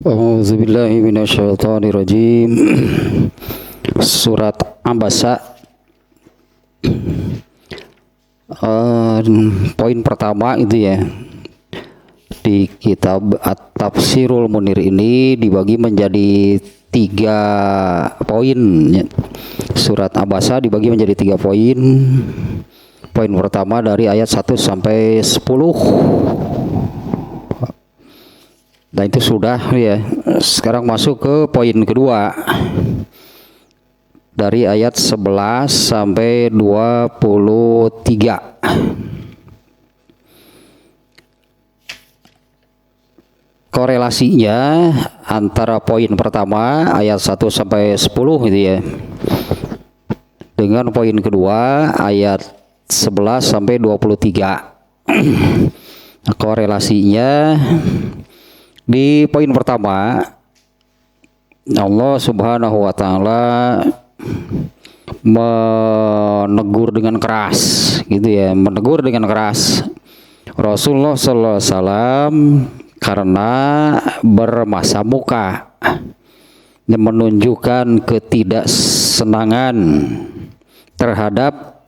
A'udzubillahi minasyaitonirrajim. Surat Abasa. Poin pertama itu ya, di kitab At-Tafsirul Munir ini dibagi menjadi 3 poin ya. Surat Abasa dibagi menjadi 3 poin. Poin pertama dari ayat 1 sampai 10. Nah itu sudah ya. Sekarang masuk ke poin kedua, dari ayat 11 sampai 23. Korelasinya antara poin pertama ayat 1 sampai 10 gitu ya, dengan poin kedua ayat 11 sampai 23. Korelasinya di poin pertama, Allah Subhanahu wa taala menegur dengan keras gitu ya, menegur dengan keras Rasulullah sallallahu alaihi wasallam karena bermasa muka yang menunjukkan ketidaksenangan terhadap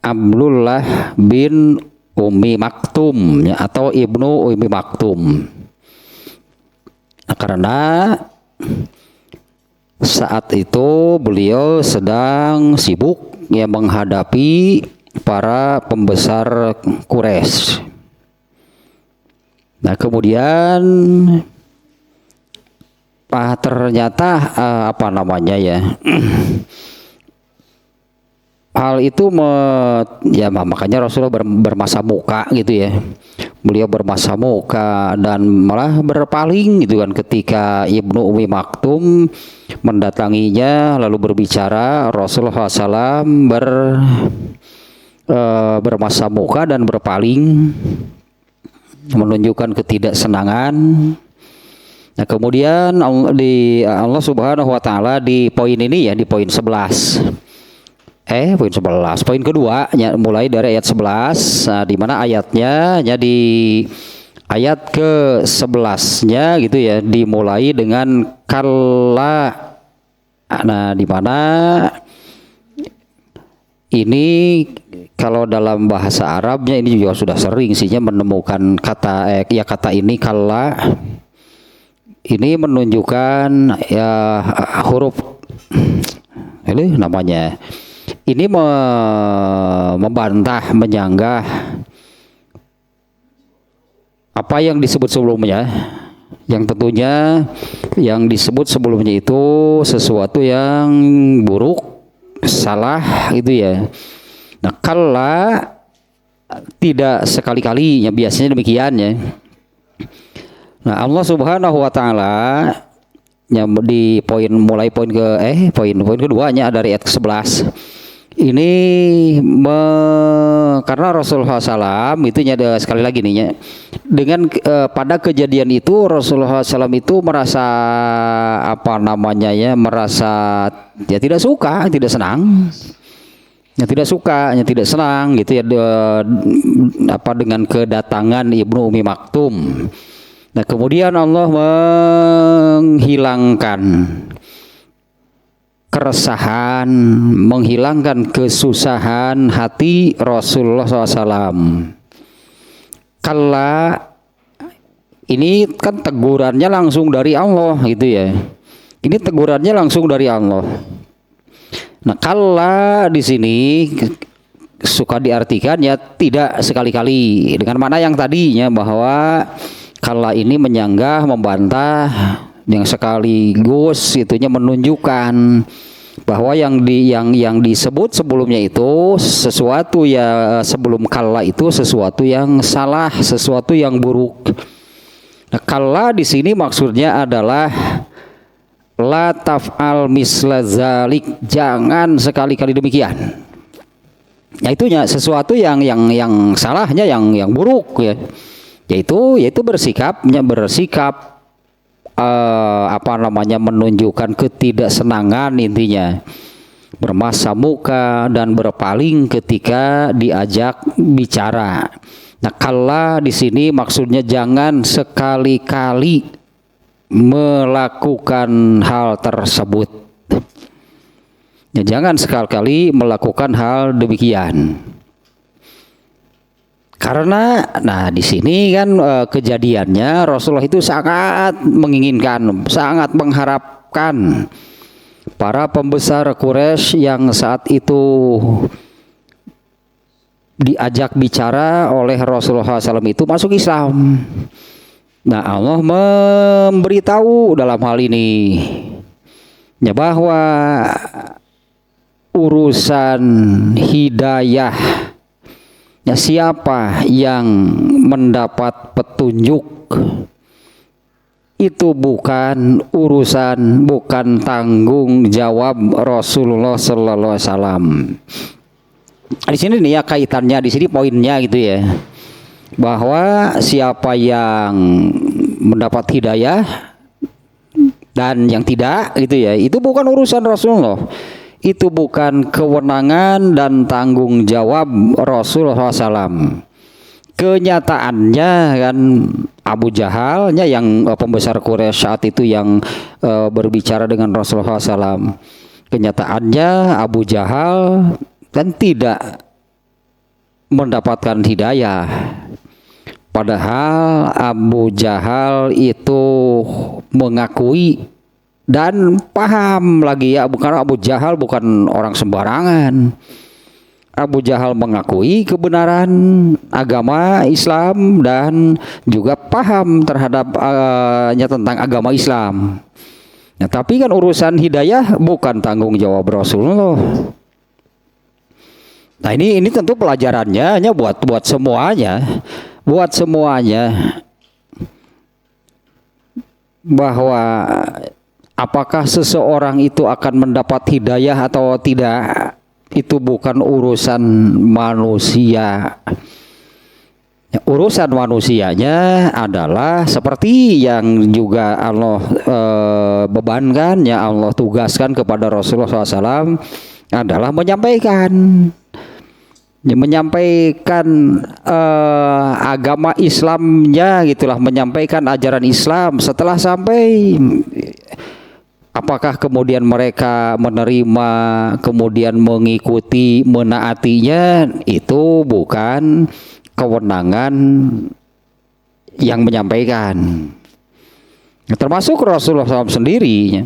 Abdullah bin Ummi Maktum ya, atau Ibnu Ummi Maktum. Karena saat itu beliau sedang sibuk ya menghadapi para pembesar Quraisy. Nah kemudian ternyata apa namanya ya, hal itu ya makanya Rasulullah bermasa muka gitu ya. Beliau bermasa muka dan malah berpaling gitu kan ketika Ibnu Ummi Maktum mendatanginya lalu berbicara. Rasulullah SAW bermasa muka dan berpaling, menunjukkan ketidaksenangan. Nah kemudian Allah Subhanahu wa taala di poin ini ya, di poin 11. Poin kedua ya, mulai dari ayat 11, di mana ayatnya ya di ayat ke-11-nya gitu ya, dimulai dengan kalla. Nah, di mana ini kalau dalam bahasa Arabnya ini juga sudah sering sihnya menemukan kata kata ini kalla. Ini menunjukkan ya huruf ini namanya. Ini membantah, menyanggah apa yang disebut sebelumnya, yang tentunya yang disebut sebelumnya itu sesuatu yang buruk, salah gitu ya. Nah, kalla tidak sekali-kali, ya biasanya demikian ya. Nah, Allah Subhanahu wa taala yang di poin keduanya dari ayat ke-11 ini karena Rasulullah SAW itu ada sekali lagi nih ya, dengan pada kejadian itu Rasulullah SAW itu merasa apa namanya ya, merasa ya tidak suka, tidak senang, ya tidak suka, ya tidak senang gitu ya, apa dengan kedatangan Ibnu Ummi Maktum. Nah kemudian Allah menghilangkan keresahan, menghilangkan kesusahan hati Rasulullah SAW. Kalla ini kan tegurannya langsung dari Allah gitu ya. Ini tegurannya langsung dari Allah. Nah kalla di sini suka diartikan ya tidak sekali-kali, dengan makna yang tadinya bahwa kalla ini menyanggah, membantah, yang sekaligus itunya menunjukkan bahwa yang disebut sebelumnya itu sesuatu ya, sebelum kalla itu sesuatu yang salah, sesuatu yang buruk. Nah, kalla di sini maksudnya adalah la taf'al misla zalik, jangan sekali-kali demikian. Nah, itunya sesuatu yang salahnya yang buruk ya. Yaitu bersikap apa namanya, menunjukkan ketidaksenangan, intinya bermasa muka dan berpaling ketika diajak bicara. Nah, kalla di sini maksudnya jangan sekali-kali melakukan hal tersebut. Ya, jangan sekali-kali melakukan hal demikian. Karena, nah di sini kan kejadiannya Rasulullah itu sangat menginginkan, sangat mengharapkan para pembesar Quraisy yang saat itu diajak bicara oleh Rasulullah SAW itu masuk Islam. Nah Allah memberitahu dalam hal ini ya bahwa urusan hidayah, ya siapa yang mendapat petunjuk itu bukan urusan, bukan tanggung jawab Rasulullah Sallallahu Alaihi Wasallam. Di sini nih ya kaitannya, di sini poinnya gitu ya, bahwa siapa yang mendapat hidayah dan yang tidak gitu ya, itu bukan urusan Rasulullah. Itu bukan kewenangan dan tanggung jawab Rasulullah SAW. Kenyataannya kan Abu Jahalnya yang pembesar Quraisy saat itu yang berbicara dengan Rasulullah SAW. Kenyataannya Abu Jahal kan tidak mendapatkan hidayah. Padahal Abu Jahal itu mengakui dan paham lagi ya, bukan Abu Jahal bukan orang sembarangan. Abu Jahal mengakui kebenaran agama Islam dan juga paham terhadap tentang agama Islam. Nah, tapi kan urusan hidayah bukan tanggung jawab Rasulullah. Nah ini tentu pelajarannya hanya buat semuanya, bahwa apakah seseorang itu akan mendapat hidayah atau tidak, itu bukan urusan manusia. Urusan manusianya adalah seperti yang juga Allah bebankan, ya Allah tugaskan kepada Rasulullah SAW adalah menyampaikan agama Islamnya gitulah, menyampaikan ajaran Islam. Setelah sampai, apakah kemudian mereka menerima, kemudian mengikuti, menaatinya, itu bukan kewenangan yang menyampaikan. Termasuk Rasulullah SAW sendiri.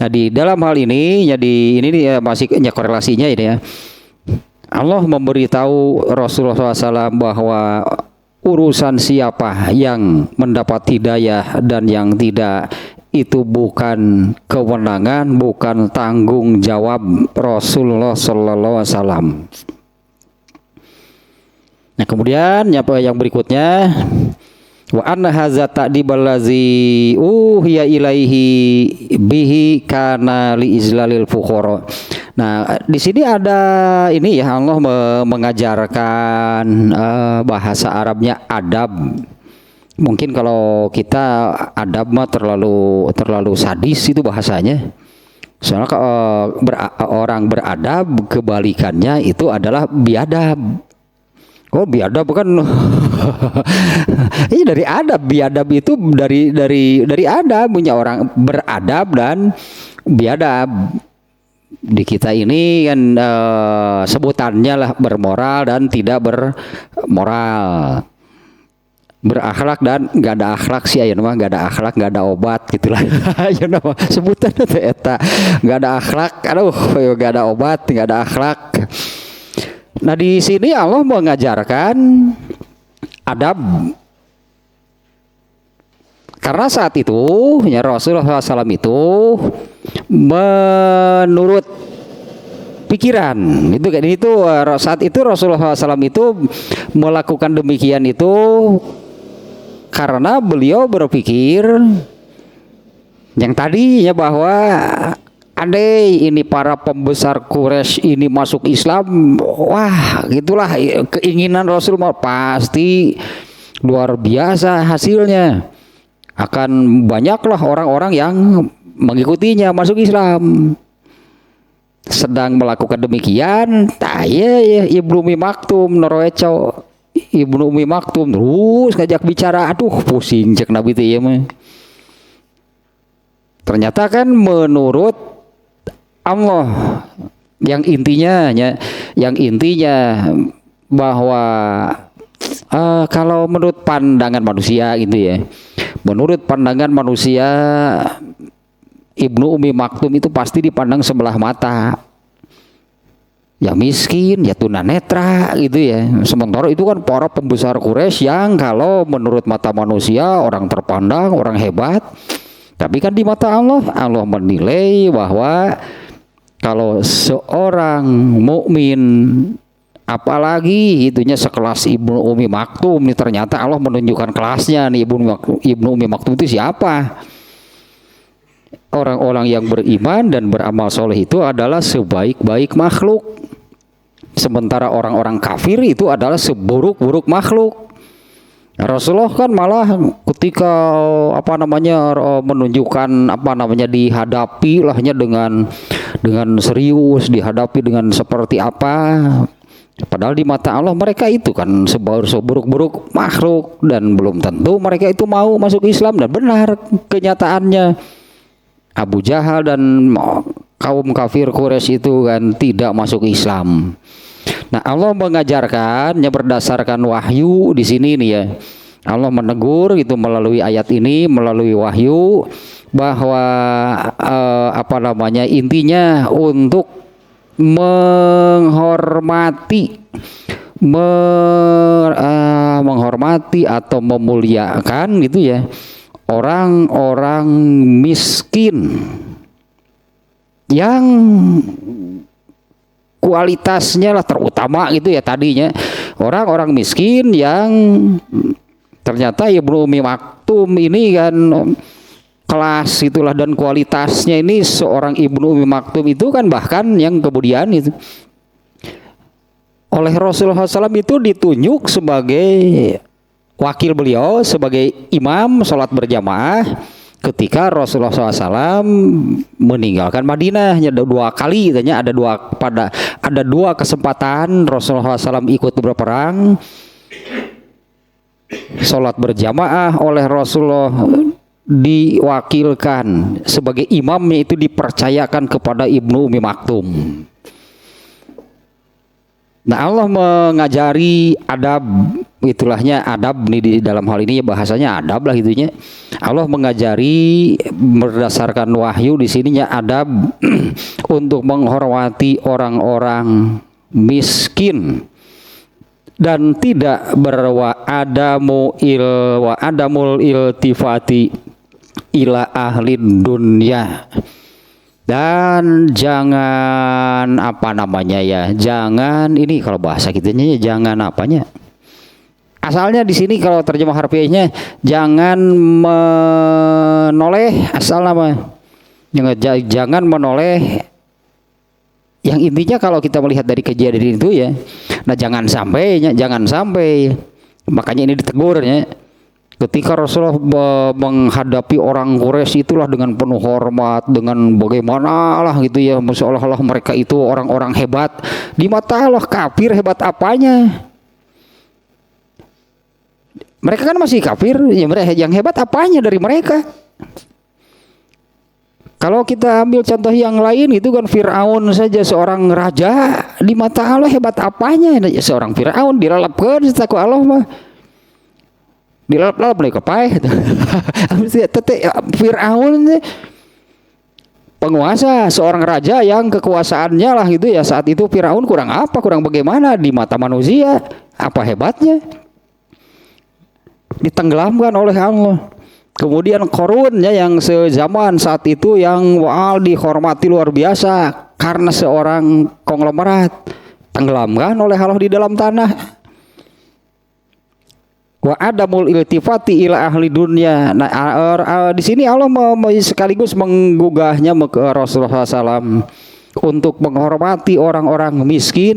Nah di dalam hal ini, jadi ini masih korelasinya ini ya. Allah memberitahu Rasulullah SAW bahwa urusan siapa yang mendapat hidayah dan yang tidak, itu bukan kewenangan, bukan tanggung jawab Rasulullah Sallallahu Alaihi Wasallam. Nah kemudian yang berikutnya, wa anna hadza ta'diballazi uhiya ilaihi bihi kana li izlalil fuqara. Nah di sini ada ini ya, Allah mengajarkan bahasa Arabnya adab. Mungkin kalau kita adab mah terlalu sadis itu bahasanya. Soalnya orang beradab kebalikannya itu adalah biadab. Oh biadab bukan ini dari adab. Biadab itu dari adab, punya orang beradab dan biadab. Di kita ini kan sebutannya lah bermoral dan tidak bermoral, berakhlak dan nggak ada akhlak sih ayeuna mah, nggak ada akhlak nggak ada obat gitulah ayeuna mah sebutan teh eta, nggak ada akhlak, aduh nggak ada obat, nggak ada akhlak. Nah di sini Allah mengajarkan adab, karena saat itu ya Rasulullah SAW itu menurut pikiran itu saat itu Rasulullah SAW itu melakukan demikian itu karena beliau berpikir yang tadinya bahwa andai ini para pembesar Quraisy ini masuk Islam, wah gitulah keinginan Rasulullah pasti luar biasa hasilnya, akan banyaklah orang-orang yang mengikutinya masuk Islam. Sedang melakukan demikian, Ibnu Umi Maktum Noroeco, Ibnu Umi Maktum terus ngajak bicara, aduh pusing cek Nabi teh ieu mah. Ternyata kan menurut Allah yang intinya bahwa kalau menurut pandangan manusia gitu ya. Menurut pandangan manusia Ibnu Umi Maktum itu pasti dipandang sebelah mata. Ya miskin, ya tunanetra gitu ya. Sementara itu kan para pembesar Quraisy yang kalau menurut mata manusia orang terpandang, orang hebat. Tapi kan di mata Allah, Allah menilai bahwa kalau seorang mukmin apalagi itunya sekelas Ibnu Umi Maktum nih, ternyata Allah menunjukkan kelasnya nih, Ibnu Umi Maktum itu siapa? Orang-orang yang beriman dan beramal soleh itu adalah sebaik-baik makhluk. Sementara orang-orang kafir itu adalah seburuk-buruk makhluk. Rasulullah kan malah ketika menunjukkan dihadapi lahnya dengan serius, dihadapi dengan seperti apa. Padahal di mata Allah mereka itu kan seburuk-buruk makhluk dan belum tentu mereka itu mau masuk Islam, dan benar kenyataannya Abu Jahal dan kaum kafir Quraisy itu kan tidak masuk Islam. Nah, Allah mengajarkannya berdasarkan wahyu di sini nih ya. Allah menegur itu melalui ayat ini, melalui wahyu bahwa intinya untuk menghormati atau memuliakan gitu ya orang-orang miskin yang kualitasnya lah terutama gitu ya, tadinya orang-orang miskin yang ternyata Ibnu Umi Maktum ini kan kelas itulah dan kualitasnya ini seorang Ibnu Umi Maktum itu kan bahkan yang kemudian itu oleh Rasulullah SAW itu ditunjuk sebagai wakil beliau sebagai imam sholat berjamaah ketika Rasulullah SAW meninggalkan Madinah. Ada dua kali, ada dua kesempatan Rasulullah SAW ikut berperang, sholat berjamaah oleh Rasulullah diwakilkan sebagai imamnya itu dipercayakan kepada Ibnu Umi Maktum. Nah, Allah mengajari adab, itulahnya adab nih di dalam hal ini bahasanya adab lah gitunya. Allah mengajari berdasarkan wahyu di sininya adab untuk menghormati orang-orang miskin dan tidak adamul iltifati ila ahli dunya. Dan jangan jangan ini kalau bahasa kitanya jangan asalnya di sini kalau terjemah harfiahnya jangan menoleh jangan menoleh, yang intinya kalau kita melihat dari kejadian itu ya, nah jangan sampai makanya ini ditegur ya. Ketika Rasulullah menghadapi orang Quraisy itulah dengan penuh hormat, dengan bagaimana lah gitu ya, seolah-olah mereka itu orang-orang hebat. Di mata Allah kafir hebat apanya? Mereka kan masih kafir, ya mereka yang hebat apanya dari mereka? Kalau kita ambil contoh yang lain itu kan Fir'aun saja seorang raja, di mata Allah hebat apanya? Seorang Fir'aun dilalapkan setaku Allah mah. Dilalap nih kepai Fir'aun penguasa, seorang raja yang kekuasaannya lah gitu ya, saat itu Fir'aun kurang bagaimana di mata manusia, apa hebatnya? Ditenggelamkan oleh Allah. Kemudian Qarun ya, yang sezaman saat itu yang dihormati luar biasa karena seorang konglomerat, tenggelamkan oleh Allah di dalam tanah. Wa adamul iltifati ila ahli dunya. Nah, di sini Allah sekaligus menggugahnya ke Rasulullah SAW untuk menghormati orang-orang miskin,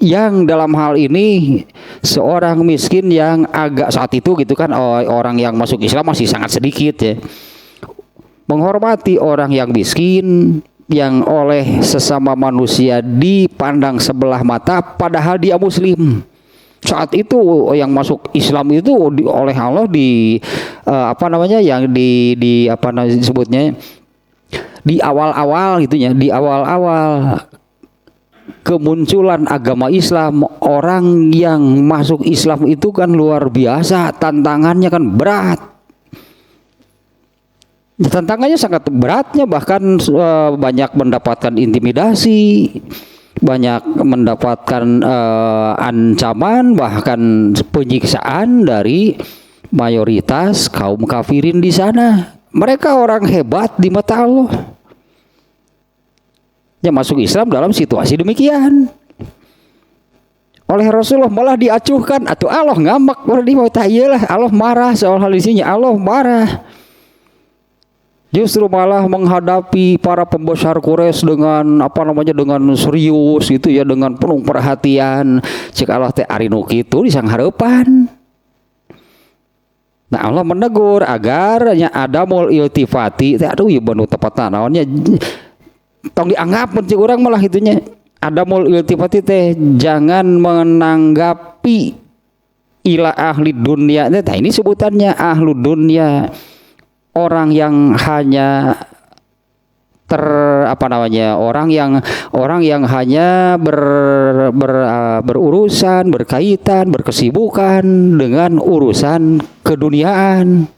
yang dalam hal ini seorang miskin yang agak saat itu gitu kan, orang yang masuk Islam masih sangat sedikit ya. Menghormati orang yang miskin yang oleh sesama manusia dipandang sebelah mata padahal dia muslim. Saat itu yang masuk Islam itu oleh Allah di apa namanya yang di apa namanya disebutnya di awal-awal gitu ya, di awal-awal kemunculan agama Islam, orang yang masuk Islam itu kan luar biasa, tantangannya kan berat. Tantangannya sangat beratnya, bahkan banyak mendapatkan intimidasi, banyak mendapatkan ancaman, bahkan penyiksaan dari mayoritas kaum kafirin di sana. Mereka orang hebat di mata Allah. Yang masuk Islam dalam situasi demikian. Oleh Rasulullah malah diacuhkan atau Allah ngambek, Allah marah soal hal isinya, Allah marah. Justru malah menghadapi para pembesar Quraisy dengan apa namanya dengan serius gitu ya, dengan penuh perhatian. Cik Allah teh ari nu kitu disang hareupan. Nah Allah menegur agar nya adamul iltifati teh aduh ieu banu tepatna naonnya tong dianggap cik urang malah itunya adamul iltifati teh jangan menanggapi ila ahli dunia teh ini sebutannya ahlu dunia. Orang yang hanya orang yang hanya berurusan, berkaitan, berkesibukan dengan urusan keduniaan.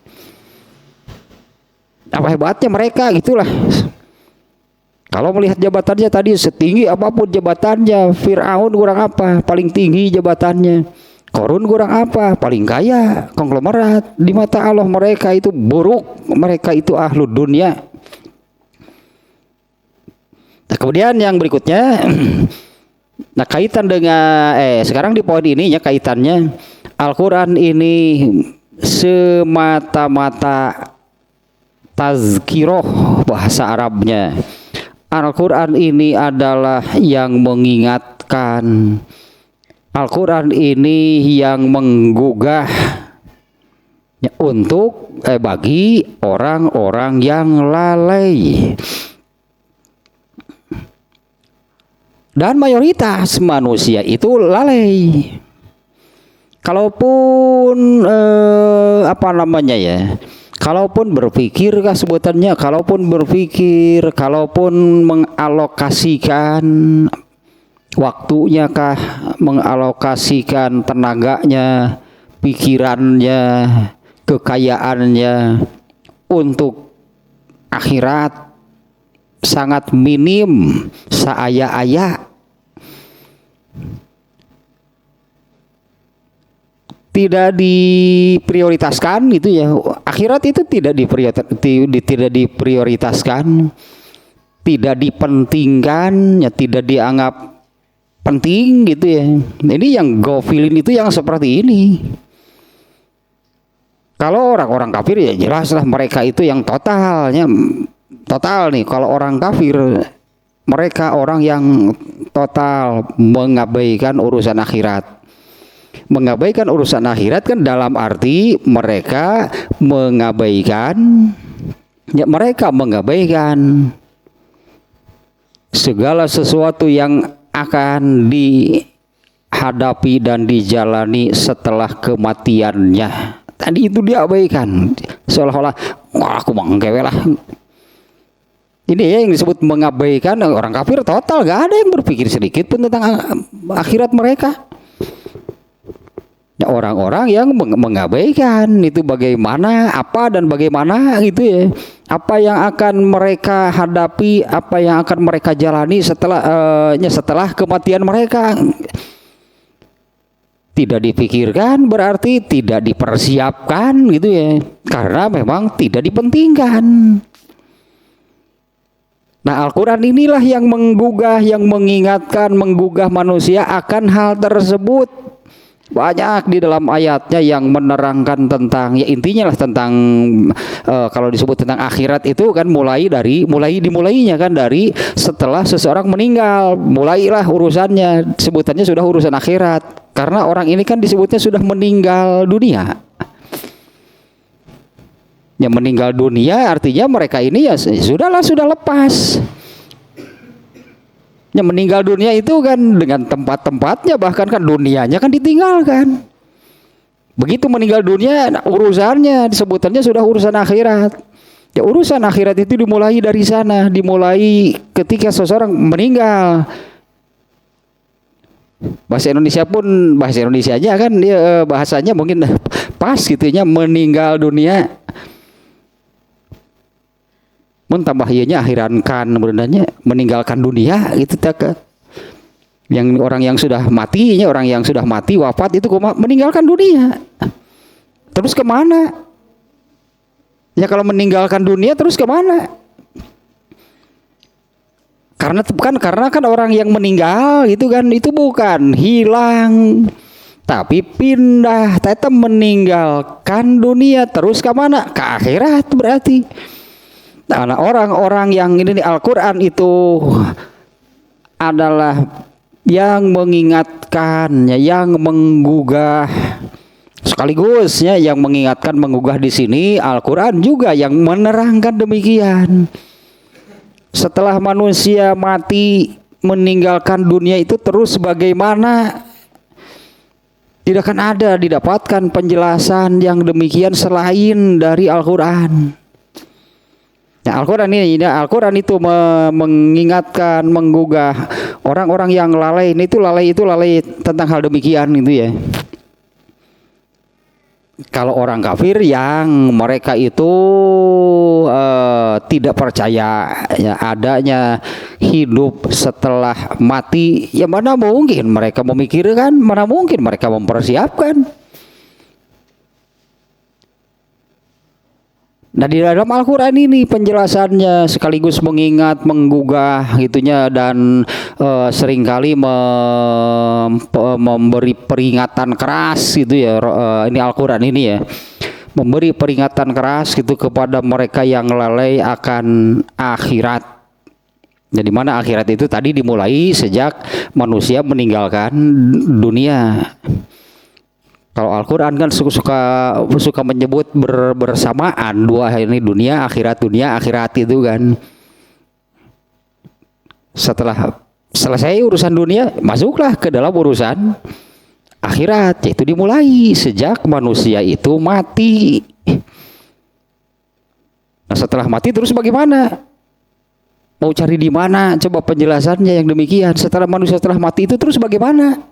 Apa hebatnya mereka gitulah. Kalau melihat jabatannya tadi setinggi apapun jabatannya, Fir'aun kurang apa? Paling tinggi jabatannya. Korun kurang apa? Paling kaya, konglomerat. Di mata Allah mereka itu buruk, mereka itu ahlu dunia. Nah, kemudian yang berikutnya, nah kaitan dengan sekarang di poin ini ya kaitannya Al-Quran ini semata-mata tazkiroh bahasa Arabnya. Al-Quran ini adalah yang mengingatkan. Al-Quran ini yang menggugah ya, untuk bagi orang-orang yang lalai. Dan mayoritas manusia itu lalai. Kalaupun kalaupun berpikir sebutannya, kalaupun mengalokasikan waktunya kah, mengalokasikan tenaganya, pikirannya, kekayaannya untuk akhirat sangat minim, saaya-aya. Tidak diprioritaskan gitu ya. Akhirat itu tidak diprioritaskan, tidak dipentingkan, ya tidak dianggap penting gitu ya. Ini yang gofilin itu yang seperti ini. Kalau orang-orang kafir ya jelaslah mereka itu yang total nih. Kalau orang kafir mereka orang yang total mengabaikan urusan akhirat. Mengabaikan urusan akhirat kan dalam arti mereka mengabaikan segala sesuatu yang akan dihadapi dan dijalani setelah kematiannya. Tadi itu diabaikan. Seolah-olah wah aku mengkewe lah. Ini ya yang disebut mengabaikan. Orang kafir total gak ada yang berpikir sedikit pun tentang akhirat mereka. Ya, orang-orang yang mengabaikan itu bagaimana, apa dan bagaimana gitu ya. Apa yang akan mereka hadapi, apa yang akan mereka jalani setelah kematian mereka. Tidak dipikirkan berarti tidak dipersiapkan gitu ya. Karena memang tidak dipentingkan. Nah, Al-Quran inilah yang menggugah, yang mengingatkan, menggugah manusia akan hal tersebut. Banyak di dalam ayatnya yang menerangkan tentang ya intinya lah tentang kalau disebut tentang akhirat itu kan dimulainya kan dari setelah seseorang meninggal, mulailah urusannya, sebutannya sudah urusan akhirat karena orang ini kan disebutnya sudah meninggal dunia. Ya meninggal dunia artinya mereka ini ya sudah lepas. Yang meninggal dunia itu kan dengan tempat-tempatnya, bahkan kan dunianya kan ditinggalkan. Begitu meninggal dunia, urusannya disebutannya sudah urusan akhirat. Ya urusan akhirat itu dimulai dari sana, dimulai ketika seseorang meninggal. Bahasa Indonesia pun bahasa Indonesianya kan dia bahasanya mungkin pas gitunya, meninggal dunia. Mun tambah ieunya akhiran kan beunanya meninggalkan dunia gitu tak. Yang orang yang sudah mati, orang yang sudah mati wafat itu meninggalkan dunia. Terus kemana? Ya kalau meninggalkan dunia terus kemana? Karena kan orang yang meninggal itu kan itu bukan hilang, tapi pindah. Tetap meninggalkan dunia terus kemana? Ke akhirat berarti. Nah, orang-orang yang ini di Al-Quran itu adalah yang mengingatkan, yang menggugah, sekaligus ya yang mengingatkan, menggugah di sini Al-Quran juga yang menerangkan demikian. Setelah manusia mati meninggalkan dunia itu terus bagaimana? Tidak akan ada didapatkan penjelasan yang demikian selain dari Al-Quran. Nah, Al-Quran itu mengingatkan, menggugah orang-orang yang lalai. Itu lalai tentang hal demikian gitu ya. Kalau orang kafir yang mereka itu tidak percaya ya adanya hidup setelah mati, ya mana mungkin mereka memikirkan, mana mungkin mereka mempersiapkan. Nah di dalam Al-Quran ini penjelasannya sekaligus mengingat, menggugah gitunya, dan seringkali memberi peringatan keras gitu ya. Ini Al-Quran ini ya, memberi peringatan keras gitu kepada mereka yang lalai akan akhirat. Jadi mana akhirat itu tadi dimulai sejak manusia meninggalkan dunia. Kalau Al-Quran kan suka menyebut bersamaan dua ini, dunia akhirat itu kan. Setelah selesai urusan dunia, masuklah ke dalam urusan akhirat, yaitu dimulai sejak manusia itu mati. Nah setelah mati terus bagaimana? Mau cari di mana? Coba penjelasannya yang demikian. Setelah manusia setelah mati itu terus bagaimana?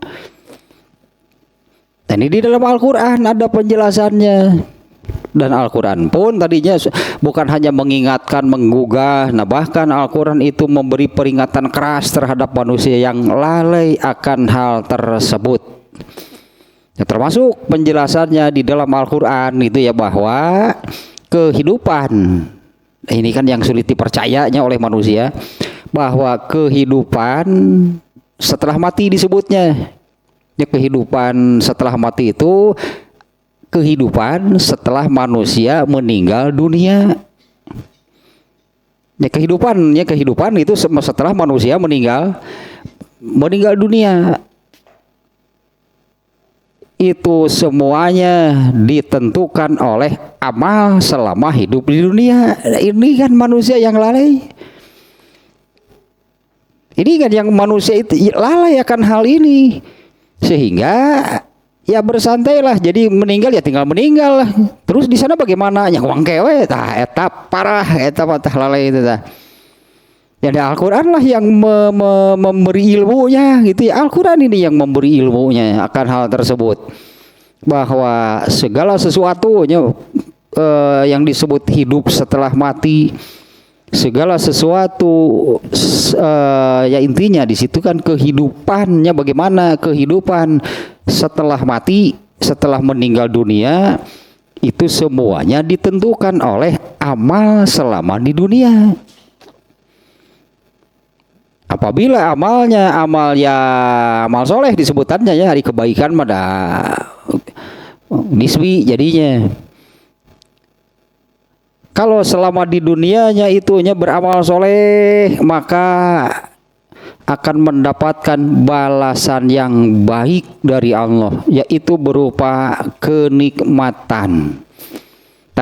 Dan ini di dalam Al-Quran ada penjelasannya. Dan Al-Quran pun tadinya bukan hanya mengingatkan, menggugah. Nah bahkan Al-Quran itu memberi peringatan keras terhadap manusia yang lalai akan hal tersebut. Ya, termasuk penjelasannya di dalam Al-Quran itu ya bahwa kehidupan, ini kan yang sulit dipercayanya oleh manusia, bahwa kehidupan setelah mati disebutnya. Ya, kehidupan setelah mati itu kehidupan setelah manusia meninggal dunia. Ya kehidupan itu setelah manusia meninggal dunia. Itu semuanya ditentukan oleh amal selama hidup di dunia. Ini kan manusia yang lalai. Ini kan yang manusia itu lalai akan hal ini. Sehingga ya bersantailah, jadi meninggal ya tinggal meninggal lah. Terus di sana bagaimana? Yang uang kewe tah eta parah eta tah lalai itu tah. Ya Al-Quran lah yang memberi ilmunya gitu ya. Al-Quran ini yang memberi ilmunya akan hal tersebut. Bahwa segala sesuatunya yang disebut hidup setelah mati, segala sesuatu ya intinya di situ kan kehidupannya, bagaimana kehidupan setelah mati, setelah meninggal dunia, itu semuanya ditentukan oleh amal selama di dunia. Apabila amal soleh disebutannya ya, hari kebaikan pada nisbi jadinya. Kalau selama di dunianya itunya beramal soleh, maka akan mendapatkan balasan yang baik dari Allah, yaitu berupa kenikmatan.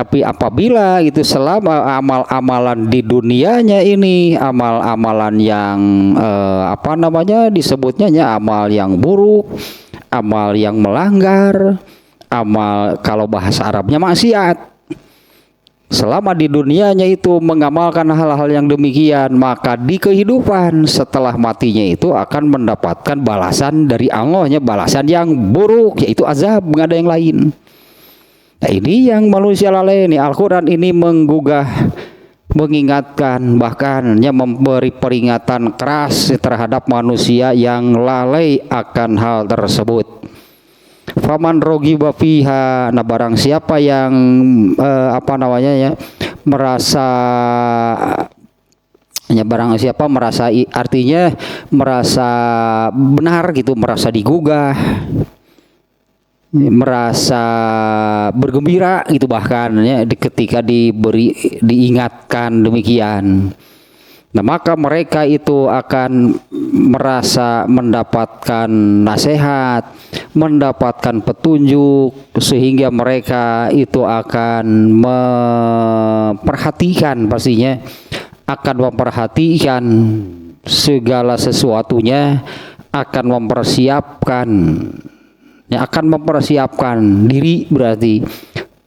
Tapi apabila itu selama amal-amalan di dunianya ini amal-amalan yang disebutnya amal yang buruk, amal yang melanggar, amal kalau bahasa Arabnya maksiat. Selama di dunianya itu mengamalkan hal-hal yang demikian, maka di kehidupan setelah matinya itu akan mendapatkan balasan dari Allahnya, balasan yang buruk, yaitu azab, nggak ada yang lain. Nah, ini yang manusia lalai ini. Al-Quran ini menggugah, mengingatkan, bahkan memberi peringatan keras terhadap manusia yang lalai akan hal tersebut. Faman rogiba fiha, nah barang siapa yang merasa barang siapa merasa, artinya merasa benar gitu, merasa digugah, merasa bergembira gitu, bahkan ketika diingatkan demikian. Nah, maka mereka itu akan merasa mendapatkan nasihat, mendapatkan petunjuk, sehingga mereka itu akan memperhatikan, pastinya akan memperhatikan segala sesuatunya, akan mempersiapkan diri, berarti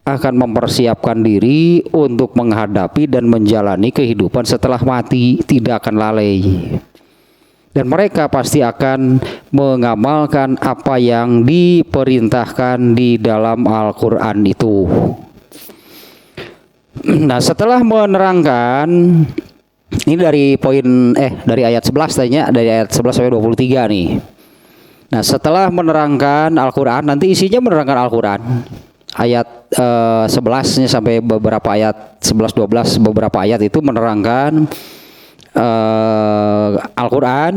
akan mempersiapkan diri untuk menghadapi dan menjalani kehidupan setelah mati, tidak akan lalai. Dan mereka pasti akan mengamalkan apa yang diperintahkan di dalam Al-Quran itu. Nah, setelah menerangkan ini dari ayat 11 tanya, dari ayat 11 sampai 23 nih. Nah, setelah menerangkan Al-Quran, nanti isinya menerangkan Al-Quran. Ayat 11-nya sampai beberapa ayat 11-12, beberapa ayat itu menerangkan Al-Quran,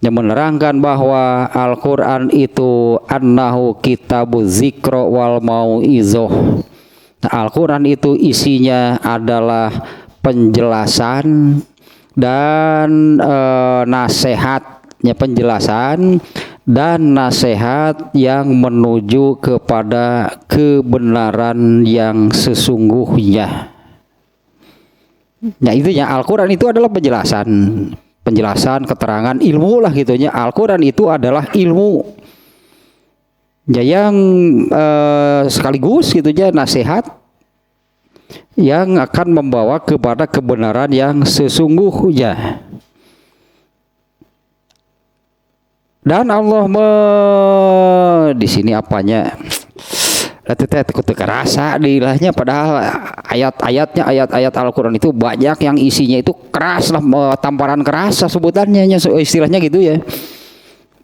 yang menerangkan bahwa Al-Quran itu annahu kitabuz zikra wal mau'izoh. Nah, Al-Quran itu isinya adalah penjelasan dan nasihatnya, penjelasan dan nasihat yang menuju kepada kebenaran yang sesungguhnya. Nah, itunya Al-Quran itu adalah penjelasan, keterangan, ilmu lah gitunya. Al-Quran itu adalah ilmu ya, yang sekaligus gitunya nasihat yang akan membawa kepada kebenaran yang sesungguhnya. Dan Allah di sini apanya? Takut kerasa dilahnya, padahal ayat-ayat Al-Quran itu banyak yang isinya itu keras lah, tamparan keras sebutannya, istilahnya gitu ya.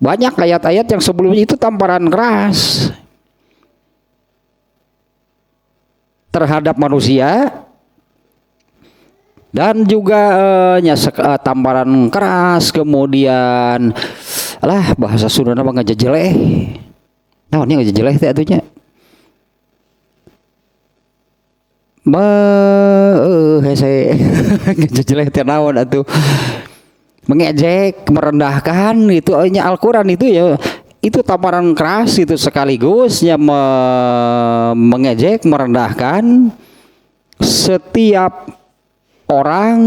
Banyak ayat-ayat yang sebelumnya itu tamparan keras terhadap manusia, dan juga tamparan keras, kemudian bahasa Sunda nama ngajejeleh. Nah, ini ngajejeleh teh atunya. Ngajejeleh teh naon atuh? Mengejek, merendahkan itu Al-Quran itu ya. Itu tamparan keras itu, sekaligus mengejek, merendahkan setiap orang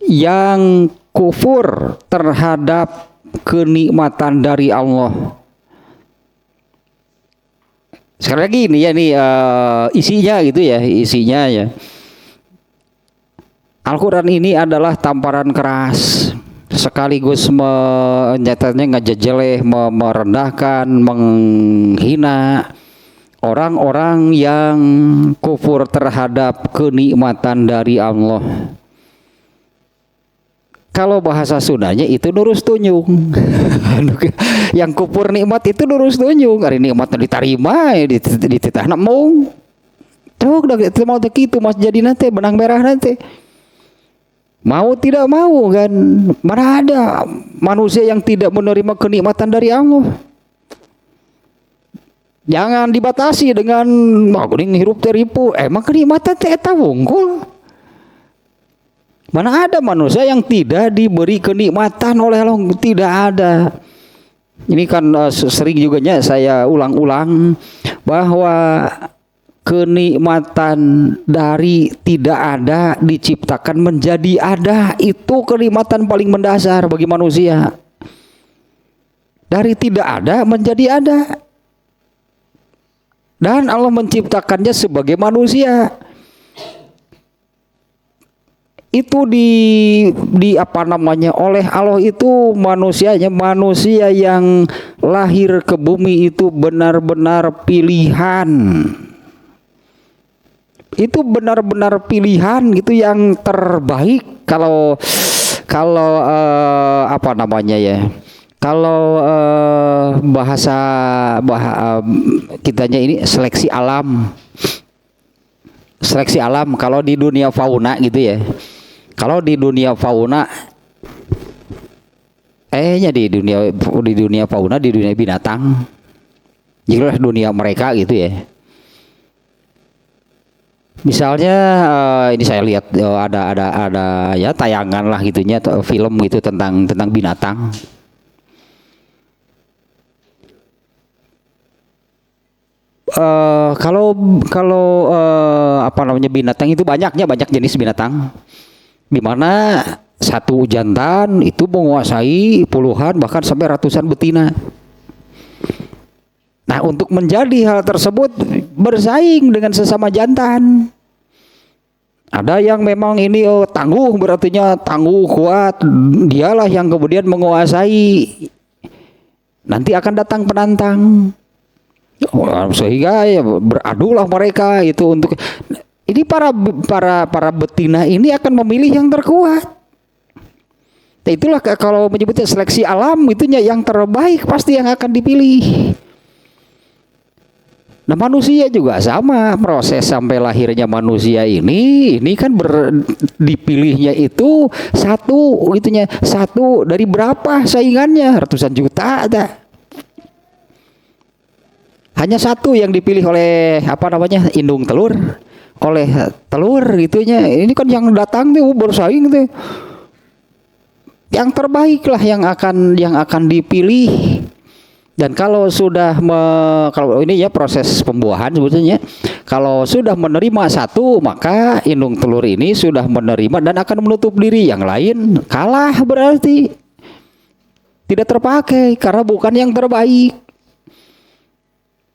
yang kufur terhadap kenikmatan dari Allah. Sekali lagi ini ya, isinya gitu ya, isinya ya. Al-Quran ini adalah tamparan keras, sekaligus nyatanya ngajejeleh, merendahkan, menghina orang-orang yang kufur terhadap kenikmatan dari Allah. Kalau bahasa Sundanya itu nurus tunjung. Yang kufur nikmat itu nurus tunjung. Hari nikmatnya diterima, dititahna mung. Cok dah itu mau teh kitu mas jadi nanti benang merah nanti. Mau tidak mau kan, mana ada manusia yang tidak menerima kenikmatan dari Allah. Jangan dibatasi dengan geuning hirup teh ripu. Emang kenikmatan teh eta wungkul. Mana ada manusia yang tidak diberi kenikmatan oleh Allah? Tidak ada. Ini kan sering juga saya ulang-ulang bahwa kenikmatan dari tidak ada diciptakan menjadi ada, itu kenikmatan paling mendasar bagi manusia. Dari tidak ada menjadi ada. Dan Allah menciptakannya sebagai manusia. Itu di apa namanya, oleh Allah itu manusia yang lahir ke bumi itu benar-benar pilihan. Itu benar-benar pilihan gitu yang terbaik. Kalau apa namanya ya, kalau bahasa kitanya ini seleksi alam kalau di dunia fauna gitu ya. Kalau di dunia fauna, di dunia fauna, di dunia binatang, jadilah dunia mereka gitu ya. Misalnya ini saya lihat ada ya tayangan lah gitunya, film gitu tentang binatang. Kalau apa namanya, binatang itu banyak jenis binatang. Di mana satu jantan itu menguasai puluhan bahkan sampai ratusan betina. Nah, untuk menjadi hal tersebut bersaing dengan sesama jantan. Ada yang memang ini tangguh, berartinya tangguh kuat, dialah yang kemudian menguasai. Nanti akan datang penantang. Sehingga ya beradulah mereka itu untuk ini para betina ini akan memilih yang terkuat. Nah, itulah kalau menyebutnya seleksi alam, itunya yang terbaik pasti yang akan dipilih. Nah, manusia juga sama, proses sampai lahirnya manusia ini kan dipilihnya itu satu dari berapa saingannya, ratusan juta ada. Hanya satu yang dipilih oleh apa namanya, indung telur. Oleh telur gitunya, ini kan yang datang tuh bersaing tuh, yang terbaik lah yang akan dipilih. Dan kalau sudah kalau ini ya proses pembuahan sebetulnya, kalau sudah menerima satu, maka indung telur ini sudah menerima dan akan menutup diri. Yang lain kalah, berarti tidak terpakai karena bukan yang terbaik.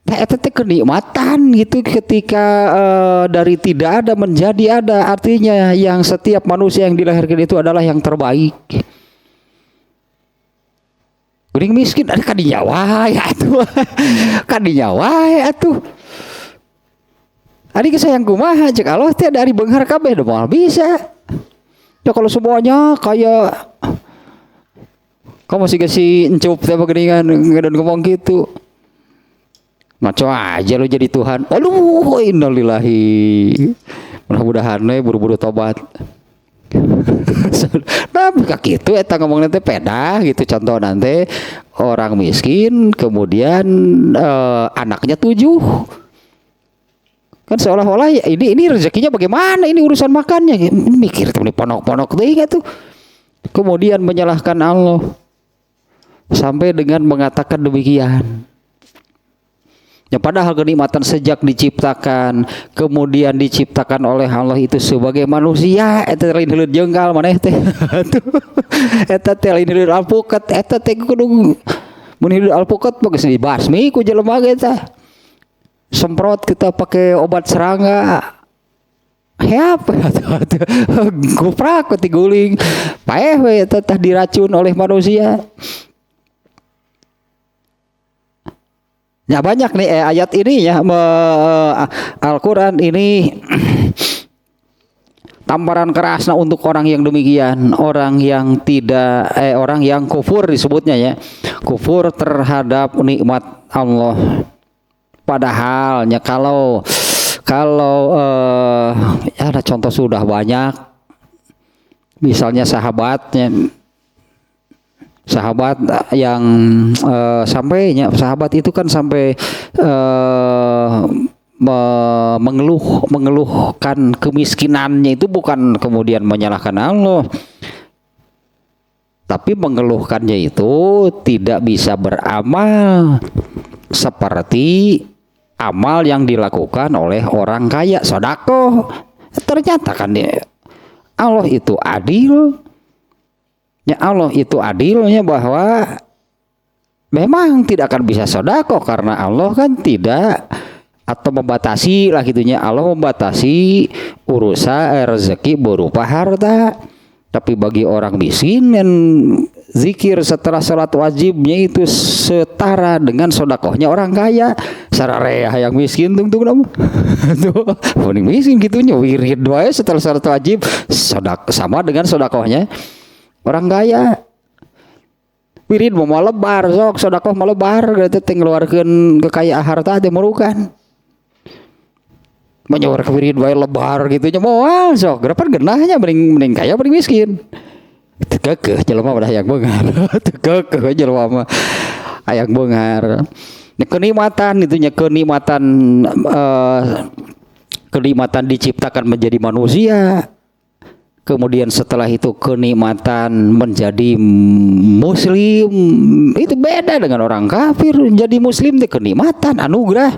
Nah, itu kenikmatan gitu ketika dari tidak ada menjadi ada, artinya yang setiap manusia yang dilahirkan itu adalah yang terbaik. Kuring miskin ada kan dinyawa ya tuh, kan dinyawa ya tuh. Adik sayang kumaha cek Allah teh dari beunghar kabeh udah moal bisa. Ya kalau semuanya kayak kamu si encup teh begeuningan ngedan ngomong gitu. Maco aja lo jadi Tuhan. Aduh, innalillahi. Mudah-mudahan buru-buru tobat. Nah, gitu eta ngomong nanti peda gitu, contoh nanti orang miskin kemudian anaknya 7. Kan seolah-olah ya, ini rezekinya bagaimana, ini urusan makannya. Mikir tuh nih ponok-ponok tuh. Kemudian menyalahkan Allah sampai dengan mengatakan demikian. Ya, padahal kenikmatan sejak diciptakan, kemudian diciptakan oleh Allah itu sebagai manusia, eta lain heuleut jengkal maneh teh. Eta teh lain heuleut alpukat, eta teh kudu mun heuleut alpukat mah geus dibasmi ku jelema ge tah. Semprot kita pakai obat serangga. Heap goprak ti guling. Paeh we eta tah diracun oleh manusia. Ya banyak nih ayat ini ya, Al-Quran ini tamparan kerasnya untuk orang yang demikian, orang yang orang yang kufur disebutnya ya, kufur terhadap nikmat Allah. Padahalnya kalau ya ada contoh sudah banyak, misalnya sahabat yang sahabat itu kan sampai mengeluhkan kemiskinannya, itu bukan kemudian menyalahkan Allah, tapi mengeluhkannya itu tidak bisa beramal seperti amal yang dilakukan oleh orang kaya, sedekah. Ternyata kan Allah itu adil. Ya Allah itu adilnya bahwa memang tidak akan bisa sedekah karena Allah kan tidak atau membatasi lah gitunya. Allah membatasi urusan rezeki berupa harta. Tapi bagi orang miskin dan zikir setelah sholat wajibnya itu setara dengan sodakohnya orang kaya. Sararea yang miskin tung nama. Tuh, paling miskin gitunya wirid doa setelah sholat wajib sama dengan sodakohnya orang kaya. Wirid mau lebar sok sodakoh mau lebar gitu ngeluarkeun kekayaan harta teh merukan. Menyebar wirid wae lebar gitu nya moal sok gerapan genahnya mending kaya mending miskin. Tekekeuh jelema mah hayang beungar. Tekekeuh jelema mah hayang beungar. Kenikmatan itu nya kenikmatan diciptakan menjadi manusia. Kemudian setelah itu kenikmatan menjadi muslim itu beda dengan orang kafir. Jadi muslim itu kenikmatan anugerah.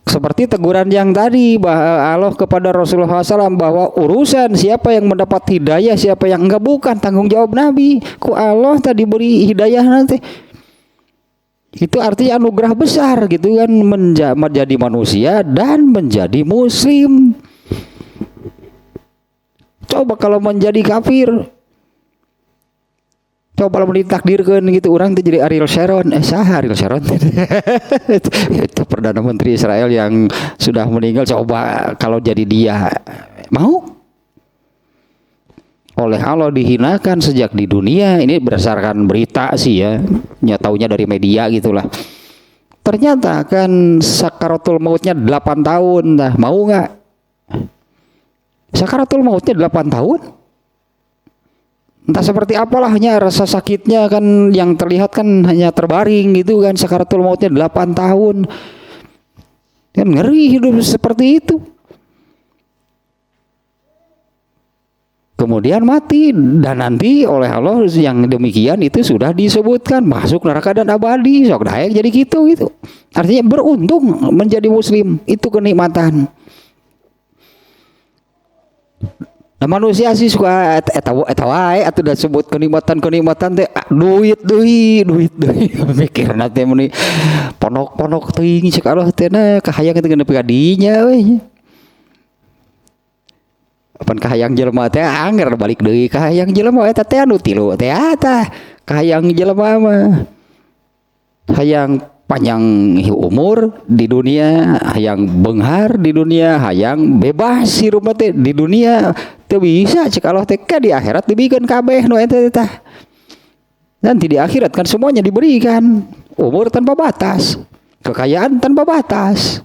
Seperti teguran yang tadi Allah kepada Rasulullah SAW bahwa urusan siapa yang mendapat hidayah, siapa yang enggak bukan tanggung jawab Nabi. Ku Allah tadi beri hidayah nanti. Itu artinya anugerah besar gitu kan menjadi manusia dan menjadi muslim. Coba kalau menjadi kafir. Coba kalau ditakdirkan gitu orang tuh jadi Ariel Sharon. Saha Ariel Sharon? Itu Perdana Menteri Israel yang sudah meninggal. Coba kalau jadi dia mau? Oleh Allah dihinakan sejak di dunia. Ini berdasarkan berita sih ya. Nyataunya dari media gitulah. Ternyata kan sakaratul mautnya 8 tahun. Nah, mau nggak? Sakaratul mautnya 8 tahun? Entah seperti apalah, hanya rasa sakitnya kan yang terlihat kan hanya terbaring gitu kan. Sakaratul mautnya 8 tahun. Kan ngeri hidup seperti itu. Kemudian mati dan nanti oleh Allah yang demikian itu sudah disebutkan masuk neraka dan abadi. Sok daek jadi gitu. Artinya beruntung menjadi muslim, itu kenikmatan. Nah, manusia sih suka eta wae atuh da sebut kenikmatan teh duit mikir nanti meni ponok teuing cek Allah teh na kahayang teh nepi ka dinya we. Pan kahayang jelema teh anger balik deui kahayang jelema eta teh anu tilu teh eta kahayang jelema mah hayang panjang umur di dunia, hayang beunghar di dunia, hayang bebas hirup teh di dunia. Teu bisa cek Allah teh di akhirat dibikeun kabeh nu eta teh. Nanti di akhirat kan semuanya diberikan. Umur tanpa batas, kekayaan tanpa batas,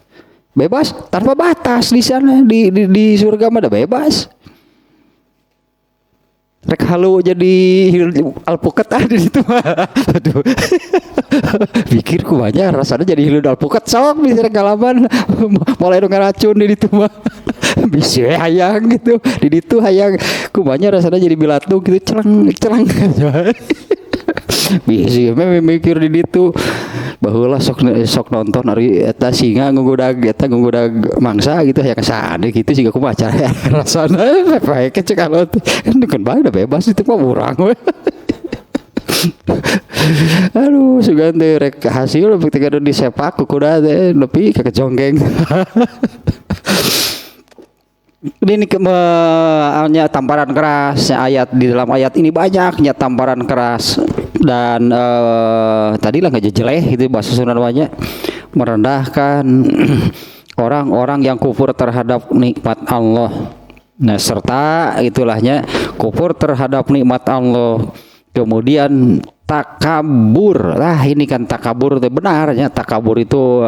bebas tanpa batas di sana di surga mah ada bebas. Rek halu jadi alpukat ada di situ mah. Aduh. Pikir kumanya rasanya jadi hilu alpukat sok bisa rek galaman mulai nu ngaracun di ditu mah. Bisa hayang gitu. Di ditu hayang kumanya rasanya jadi bilatung gitu celang. Bisa mikir di ditu baheula sok nonton ari eta singa ngunggudag mangsa gitu ya kasade gitu siga kumaha cara rasana bae cek kalau kan bae udah bebas itu mah urang we. Aduh sugan teh rek hasil ketika disepak kuda teh nepi ka kejonggeng. Ini hanya tamparan keras ayat di dalam ayat ini banyaknya tamparan keras dan tadilah ngejejeleh itu bahasa Sunda namanya merendahkan orang-orang yang kufur terhadap nikmat Allah. Nah serta itulahnya kufur terhadap nikmat Allah kemudian takabur. Nah ini kan takabur itu benarnya takabur itu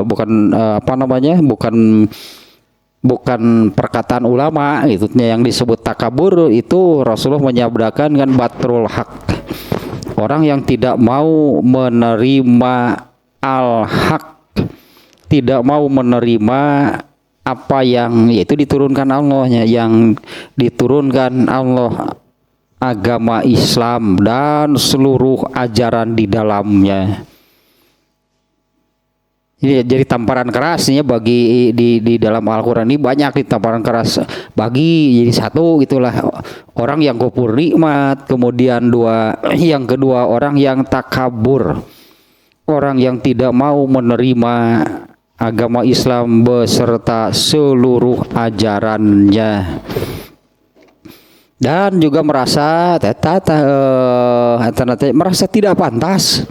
bukan bukan perkataan ulama itu yang disebut takabur itu Rasulullah menyabdakan kan batrul haq. Orang yang tidak mau menerima al-haq, tidak mau menerima apa yang yaitu diturunkan Allahnya, yang diturunkan Allah agama Islam dan seluruh ajaran di dalamnya. Ini jadi tamparan kerasnya bagi di dalam Al-Qur'an ini banyak di tamparan keras bagi jadi satu gitulah orang yang kufur nikmat, kemudian yang kedua orang yang takabur, orang yang tidak mau menerima agama Islam beserta seluruh ajarannya dan juga merasa merasa tidak pantas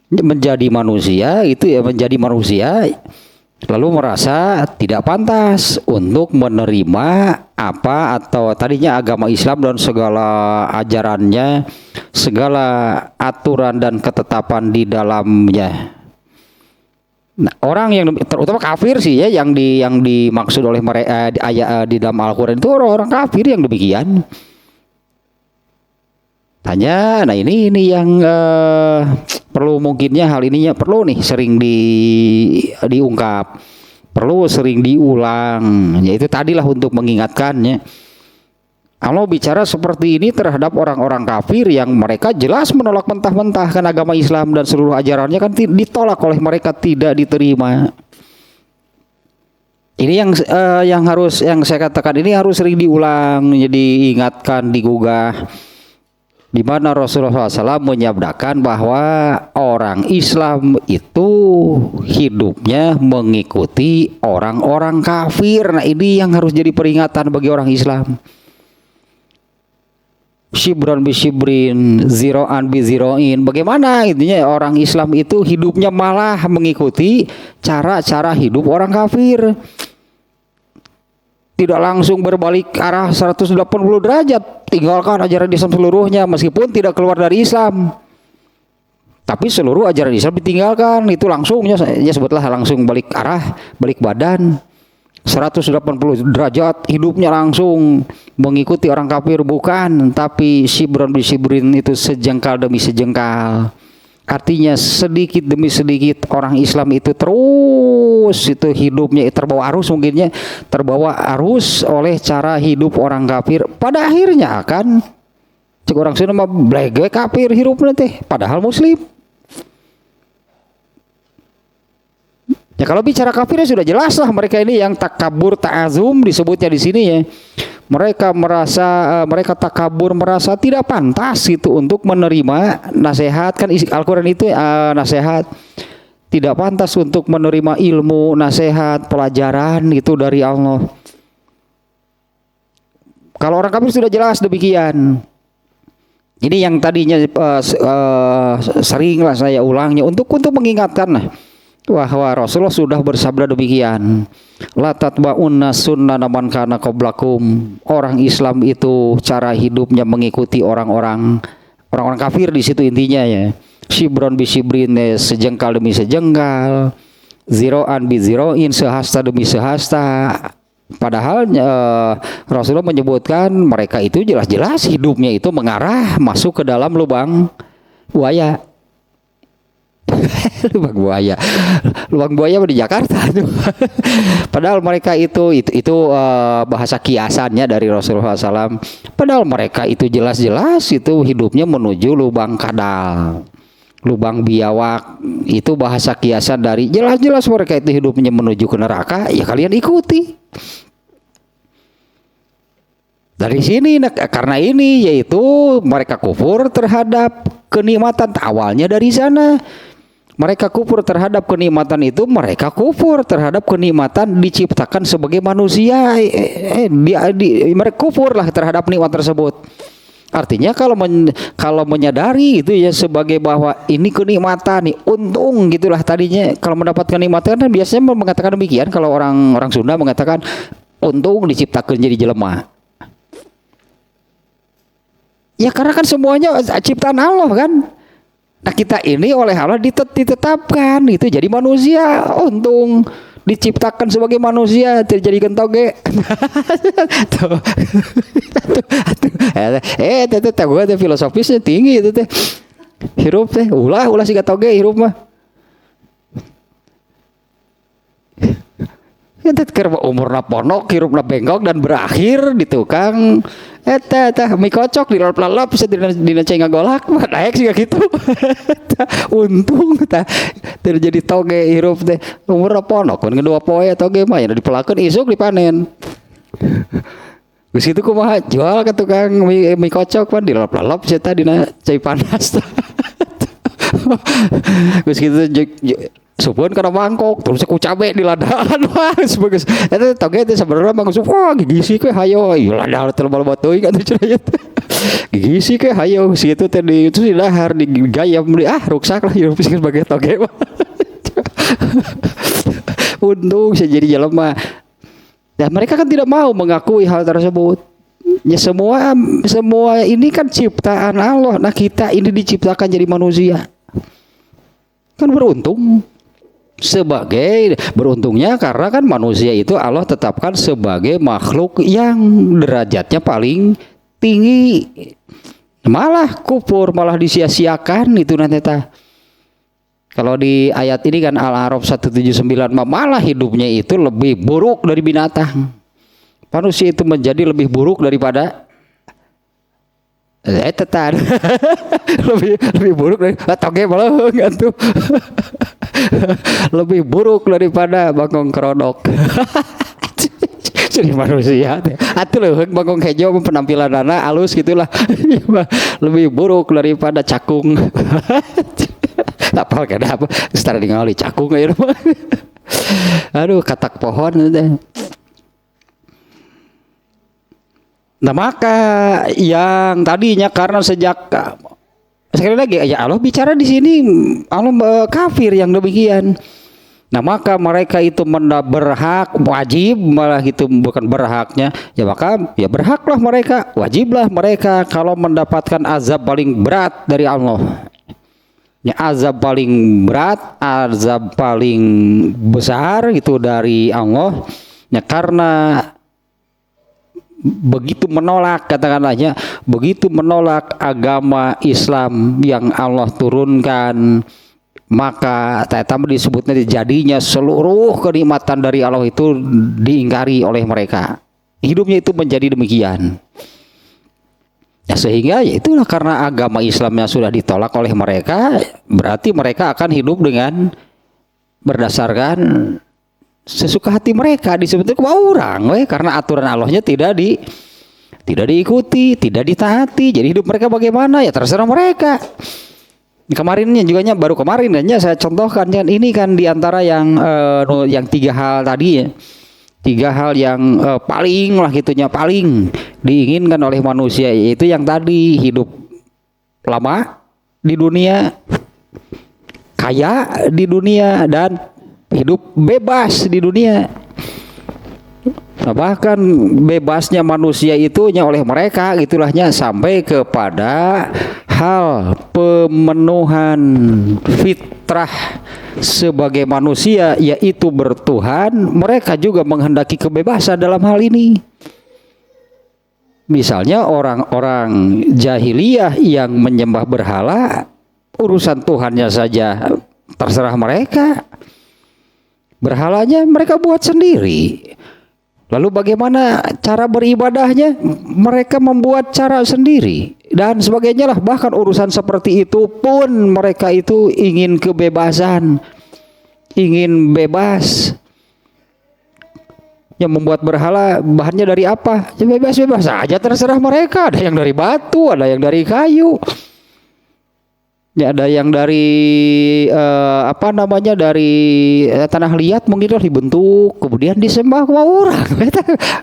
menjadi manusia itu ya menjadi manusia lalu merasa tidak pantas untuk menerima apa atau tadinya agama Islam dan segala ajarannya, segala aturan dan ketetapan di dalamnya. Nah, orang yang terutama kafir sih ya yang dimaksud oleh mereka ayat di dalam Al-Qur'an itu orang-orang kafir yang demikian. Tanya, nah ini yang perlu mungkinnya hal ininya perlu nih sering diungkap, perlu sering diulang. Yaitu tadilah untuk mengingatkannya. Allah bicara seperti ini terhadap orang-orang kafir yang mereka jelas menolak mentah-mentah kan agama Islam dan seluruh ajarannya kan ditolak oleh mereka, tidak diterima. Ini yang saya katakan ini harus sering diulang, jadi ingatkan, digugah. Di mana Rasulullah SAW menyabdakan bahwa orang Islam itu hidupnya mengikuti orang-orang kafir. Nah ini yang harus jadi peringatan bagi orang Islam. Shibron bi shibrin, ziro'an bi ziro'in. Bagaimana intinya orang Islam itu hidupnya malah mengikuti cara-cara hidup orang kafir. Tidak langsung berbalik arah 180 derajat, tinggalkan ajaran Islam seluruhnya meskipun tidak keluar dari Islam. Tapi seluruh ajaran Islam ditinggalkan, itu langsungnya ya sebutlah langsung balik arah, balik badan 180 derajat, hidupnya langsung mengikuti orang kafir bukan, tapi shibron bi shibrin itu sejengkal demi sejengkal. Artinya sedikit demi sedikit orang Islam itu terus itu hidupnya terbawa arus, mungkinnya terbawa arus oleh cara hidup orang kafir. Pada akhirnya akan cek orang Sunda mah blege kafir hidupnya teh padahal muslim. Ya kalau bicara kafirnya sudah jelas lah mereka ini yang takabur ta'azum disebutnya di sini ya. Mereka mereka takabur merasa tidak pantas itu untuk menerima nasihat kan Al-Qur'an itu nasihat, tidak pantas untuk menerima ilmu, nasihat, pelajaran itu dari Allah. Kalau orang kafir sudah jelas demikian. Ini yang tadinya seringlah saya ulangnya untuk mengingatkan lah. Bahwa Rasulullah sudah bersabda demikian. La tatba'unna sunnana man kana qablakum. Orang Islam itu cara hidupnya mengikuti orang-orang kafir di situ intinya ya. Shibron bi shibrin, sejengkal demi sejengkal. Ziro'an bi ziro'in, sehasta demi sehasta. Padahal Rasulullah menyebutkan mereka itu jelas-jelas hidupnya itu mengarah masuk ke dalam lubang buaya. lubang buaya di Jakarta itu. Padahal mereka itu bahasa kiasannya dari Rasulullah SAW. Padahal mereka itu jelas-jelas itu hidupnya menuju lubang kadal, lubang biawak. Itu bahasa kiasan dari jelas-jelas mereka itu hidupnya menuju ke neraka. Ya kalian ikuti. Dari sini karena ini yaitu mereka kufur terhadap kenikmatan awalnya dari sana. Mereka kufur terhadap kenikmatan itu, mereka kufur terhadap kenikmatan diciptakan sebagai manusia. Mereka kufur lah terhadap nikmat tersebut. Artinya kalau menyadari itu ya sebagai bahwa ini kenikmatan nih, untung gitulah tadinya kalau mendapatkan kenikmatan kan biasanya mengatakan demikian kalau orang Sunda mengatakan untung diciptakan jadi jelema. Ya karena kan semuanya ciptaan Allah kan. Nah kita ini oleh Allah ditetapkan itu jadi manusia, untung diciptakan sebagai manusia terjadikan toge. Gue teh filosofisnya tinggi itu teh. Hirup teh ulah sih toge hirup mah. keur umurna ponok, hirupna bengkok dan berakhir di tukang eta mie kocok dilap-lap bisa dina cai ngagolak naik sih gitu. Untung tah terjadi toge hirup teh umurna ponok kan kedua poe toge mah ya dipelakeun isuk dipanen. Geus kitu kumaha jual ke tukang mie kocok pan dilap-lap bisa dina cai panas. Geus kitu supeun kana mangkok terus ku cabe di ladaan wah bagus eta toge teh sabarana mangsup wah gigisi ke hayo ieu ladang teh loba teuing atuh cenah teh gigisi ke hayo situ teh di itu di lahar di gayam ruksak lah hirup sebagai toge mah. Untung saya jadi jelema. Ya mereka kan tidak mau mengakui hal tersebut. Ya semua ini kan ciptaan Allah. Nah kita ini diciptakan jadi manusia. Kan beruntungnya karena kan manusia itu Allah tetapkan sebagai makhluk yang derajatnya paling tinggi, malah kufur, malah disia-siakan itu nanti kalau di ayat ini kan Al-A'raf 179 malah hidupnya itu lebih buruk dari binatang. Manusia itu menjadi lebih buruk daripada tetan. lebih buruk dari toge malah tuh. Lebih buruk daripada bangkong kerodok. Jadi manusia atuh leuheung bangkong hejo penampilan dana alus gitulah. Lebih buruk daripada cakung. Apal kada apa setara ningali cakung ieu mah. Aduh katak pohon teh. Nah maka yang tadinya karena sejak sekali lagi ya Allah bicara di sini Allah kafir yang demikian. Nah maka mereka itu berhak wajib malah gitu bukan berhaknya ya maka ya berhaklah mereka wajiblah mereka kalau mendapatkan azab paling berat dari Allah. Ya azab paling berat, azab paling besar gitu dari Allah. Ya karena begitu menolak katakanlahnya begitu menolak agama Islam yang Allah turunkan maka tadi disebutnya jadinya seluruh kenikmatan dari Allah itu diingkari oleh mereka hidupnya itu menjadi demikian ya sehingga ya itulah karena agama Islamnya sudah ditolak oleh mereka berarti mereka akan hidup dengan berdasarkan sesuka hati mereka disebutnya ku orang karena aturan Allahnya tidak diikuti, tidak ditaati. Jadi hidup mereka bagaimana ya terserah mereka. Kemarinnya juga baru kemarin saya contohkan kan ini kan diantara yang tiga hal tadi ya. Tiga hal yang paling lah gitunya paling diinginkan oleh manusia yaitu yang tadi hidup lama di dunia, kaya di dunia dan hidup bebas di dunia. Nah, bahkan bebasnya manusia itunya oleh mereka gitulahnya sampai kepada hal pemenuhan fitrah sebagai manusia yaitu bertuhan, mereka juga menghendaki kebebasan dalam hal ini. Misalnya orang-orang jahiliyah yang menyembah berhala, urusan Tuhannya saja terserah mereka. Berhalanya mereka buat sendiri. Lalu bagaimana cara beribadahnya? Mereka membuat cara sendiri dan sebagainya lah. Bahkan urusan seperti itu pun mereka itu ingin kebebasan, ingin bebas. Yang membuat berhala bahannya dari apa? Ya bebas-bebas saja terserah mereka. Ada yang dari batu, ada yang dari kayu. Ya ada yang dari dari tanah liat mungkin lah dibentuk kemudian disembah sama orang.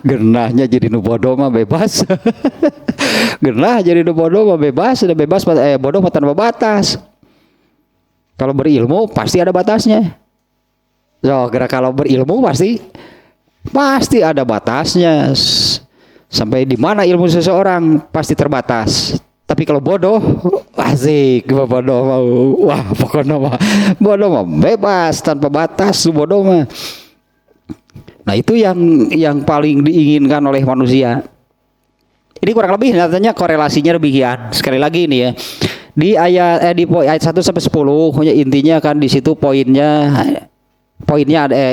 Genahnya jadi nu bodoh mah bebas. Genah jadi nu bodoh mah bebas, sudah bebas bodoh mah tanpa batas. Kalau berilmu pasti ada batasnya. So, kalau berilmu pasti ada batasnya. Sampai di mana ilmu seseorang pasti terbatas. Tapi kalau bodoh, asik, bodoh mau, wah pokoknya mah bodoh mah bebas tanpa batas, bodoh mah. Nah itu yang paling diinginkan oleh manusia. Ini kurang lebih nyatanya korelasinya demikian. Sekali lagi ini ya di ayat 1 sampai 10, intinya kan di situ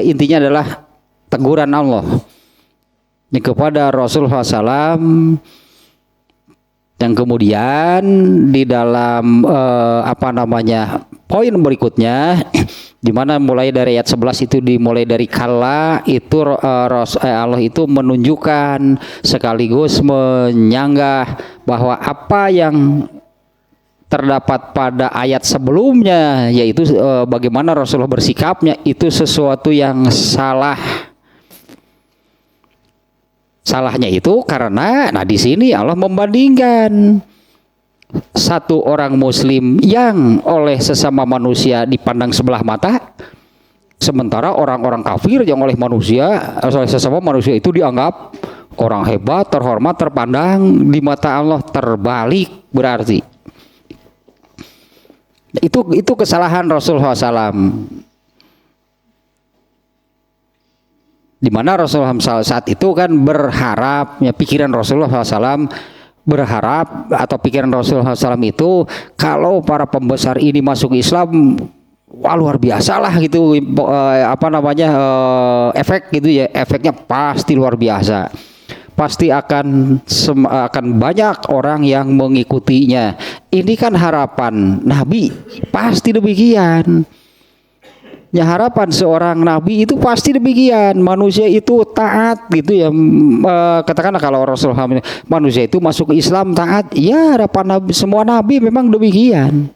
intinya adalah teguran Allah kepada Rasulullah SAW. Yang kemudian di dalam poin berikutnya di mana mulai dari ayat 11 itu dimulai dari kala itu Allah itu menunjukkan sekaligus menyanggah bahwa apa yang terdapat pada ayat sebelumnya, yaitu bagaimana Rasulullah bersikapnya, itu sesuatu yang salah. Salahnya itu karena, di sini Allah membandingkan satu orang Muslim yang oleh sesama manusia dipandang sebelah mata, sementara orang-orang kafir yang oleh sesama manusia itu dianggap orang hebat, terhormat, terpandang di mata Allah. Terbalik berarti. Itu kesalahan Rasulullah SAW. Di mana Rasulullah saat itu kan berharap, pikiran Rasulullah SAW berharap, atau pikiran Rasulullah SAW itu kalau para pembesar ini masuk Islam, wah luar biasa lah gitu, efek gitu ya, efeknya pasti luar biasa, pasti akan banyak orang yang mengikutinya. Ini kan harapan Nabi, pasti demikian. Ya, harapan seorang nabi itu pasti demikian, manusia itu taat gitu ya. Katakanlah kalau Rasulullah manusia itu masuk ke Islam taat, ya harapan nabi, semua nabi memang demikian.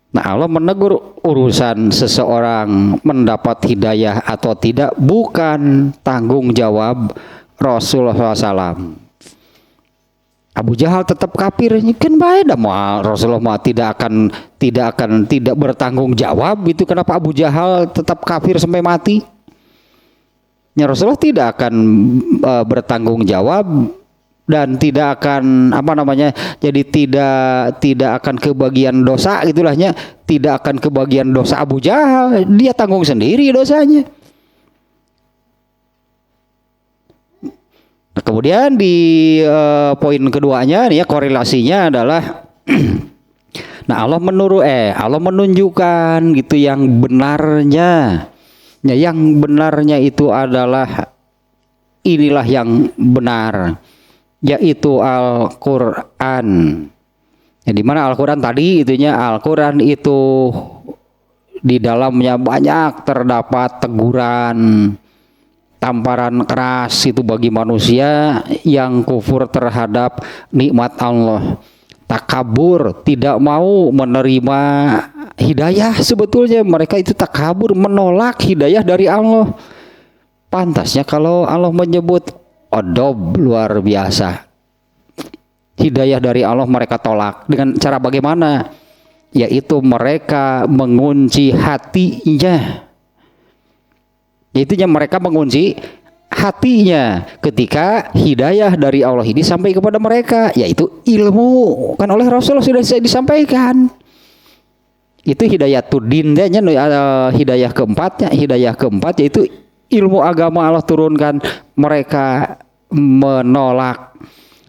Nah, Allah menegur urusan seseorang mendapat hidayah atau tidak bukan tanggung jawab Rasulullah SAW. Abu Jahal tetap kafir, kan baik dah, Rasulullah tidak bertanggung jawab itu. Kenapa Abu Jahal tetap kafir sampai mati? Ya, Rasulullah tidak akan bertanggung jawab dan tidak akan jadi tidak akan kebagian dosa gitulahnya, tidak akan kebagian dosa Abu Jahal, dia tanggung sendiri dosanya. Kemudian di poin keduanya nih ya, korelasinya adalah Allah menunjukkan gitu yang benarnya. Ya, yang benarnya itu adalah inilah yang benar, yaitu Al-Qur'an. Ya, di mana Al-Qur'an tadi itunya, Al-Qur'an itu di dalamnya banyak terdapat teguran, tamparan keras itu bagi manusia yang kufur terhadap nikmat Allah, takabur, tidak mau menerima hidayah. Sebetulnya mereka itu takabur, menolak hidayah dari Allah. Pantasnya kalau Allah menyebut odob, luar biasa, hidayah dari Allah mereka tolak. Dengan cara bagaimana? Yaitu mereka mengunci hatinya. Yaitunya mereka mengunci hatinya ketika hidayah dari Allah ini sampai kepada mereka, yaitu ilmu. Kan oleh Rasulullah sudah disampaikan. Itu hidayatuddin, hidayah keempat yaitu ilmu agama Allah turunkan. Mereka menolak,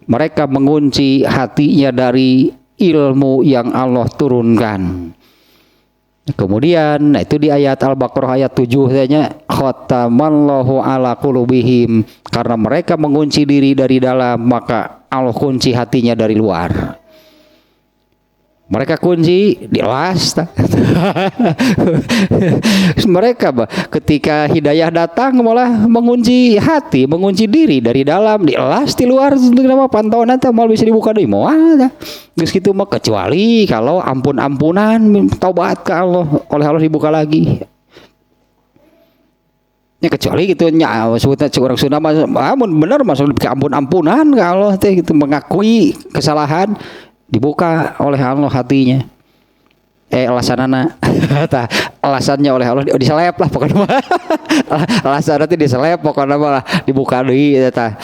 mereka mengunci hatinya dari ilmu yang Allah turunkan. Kemudian itu di ayat Al-Baqarah ayat 7 katanya khatamallahu ala qulubihim, karena mereka mengunci diri dari dalam, maka Allah kunci hatinya dari luar. Mereka kunci dilas. Mereka ketika hidayah datang malah mengunci hati, mengunci diri dari dalam, dilas di luar. Kenapa pantauan nanti mal bisa dibuka deui moal. Geus kitu mah, kecuali kalau ampun-ampunan taubat ke Allah oleh Allah dibuka lagi. Ya kecuali gitu nya sebutnya orang Sunda mah bener masuk ke ampun-ampunan ke Allah teh gitu, mengakui kesalahan, dibuka oleh Allah hatinya. Alasanana alasannya oleh Allah diselep lah pokoknya. Alasannya itu diselep pokoknya malah dibuka deui eta.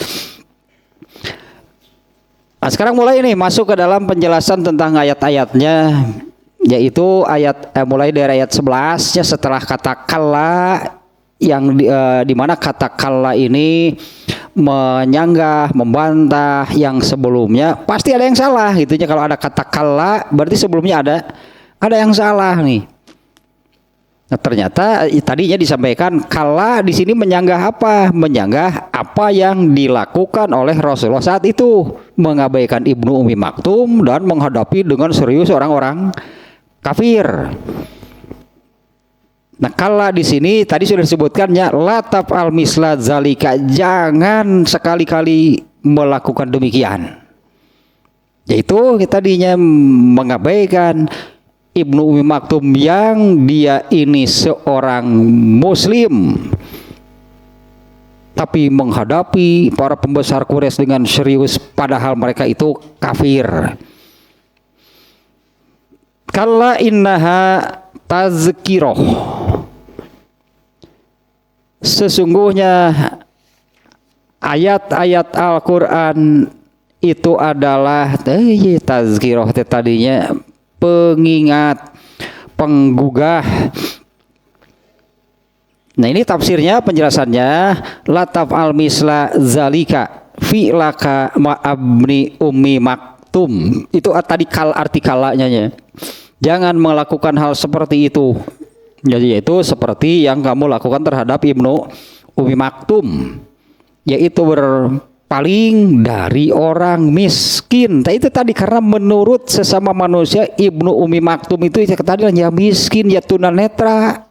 Nah, sekarang mulai ini masuk ke dalam penjelasan tentang ayat-ayatnya, yaitu mulai dari ayat 11 ya, setelah kata kalla yang di mana kata kalla ini menyanggah, membantah yang sebelumnya. Pasti ada yang salah gitunya. Kalau ada kata kalla berarti sebelumnya ada yang salah nih. Nah, ternyata tadinya disampaikan kala di sini menyanggah apa? Menyanggah apa yang dilakukan oleh Rasulullah saat itu, mengabaikan Ibnu Ummi Maktum dan menghadapi dengan serius orang-orang kafir. Nah, kala di sini tadi sudah disebutkannya lataf al misla zalika, jangan sekali-kali melakukan demikian. Yaitu tadinya mengabaikan Ibnu Ummi Maktum yang dia ini seorang muslim tapi menghadapi para pembesar Quraisy dengan serius padahal mereka itu kafir. Kalla innaha tazkiroh, sesungguhnya ayat-ayat Al-Quran itu adalah tazkiroh tadinya pengingat, penggugah. Nah, ini tafsirnya, penjelasannya lataf al misla zalika fi'laka ma'abni ummi maktum. Itu tadi arti kalanya ya. Jangan melakukan hal seperti itu. Jadi yaitu seperti yang kamu lakukan terhadap Ibnu Ummi Maktum, yaitu berpaling dari orang miskin. Nah, itu tadi karena menurut sesama manusia Ibnu Ummi Maktum itu tadi ya miskin, ya tunanetra,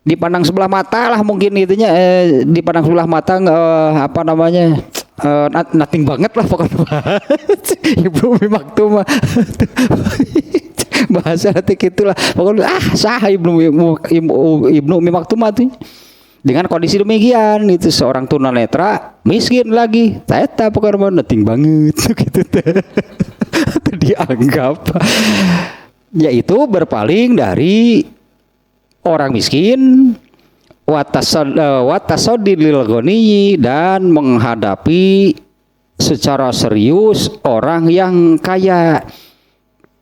dipandang sebelah mata lah mungkin itunya, dipandang sebelah mata apa namanya, nothing banget lah pokoknya. Ibnu Ummi Maktum bahasa nanti gitulah pokoknya, sah Ibnu Ummi Maktum tuh. Dengan kondisi demikian itu seorang tunanetra miskin lagi, saya pokoknya nothing banget gitu. Dianggap yaitu berpaling dari orang miskin, watasodilil ghaniyi, dan menghadapi secara serius orang yang kaya.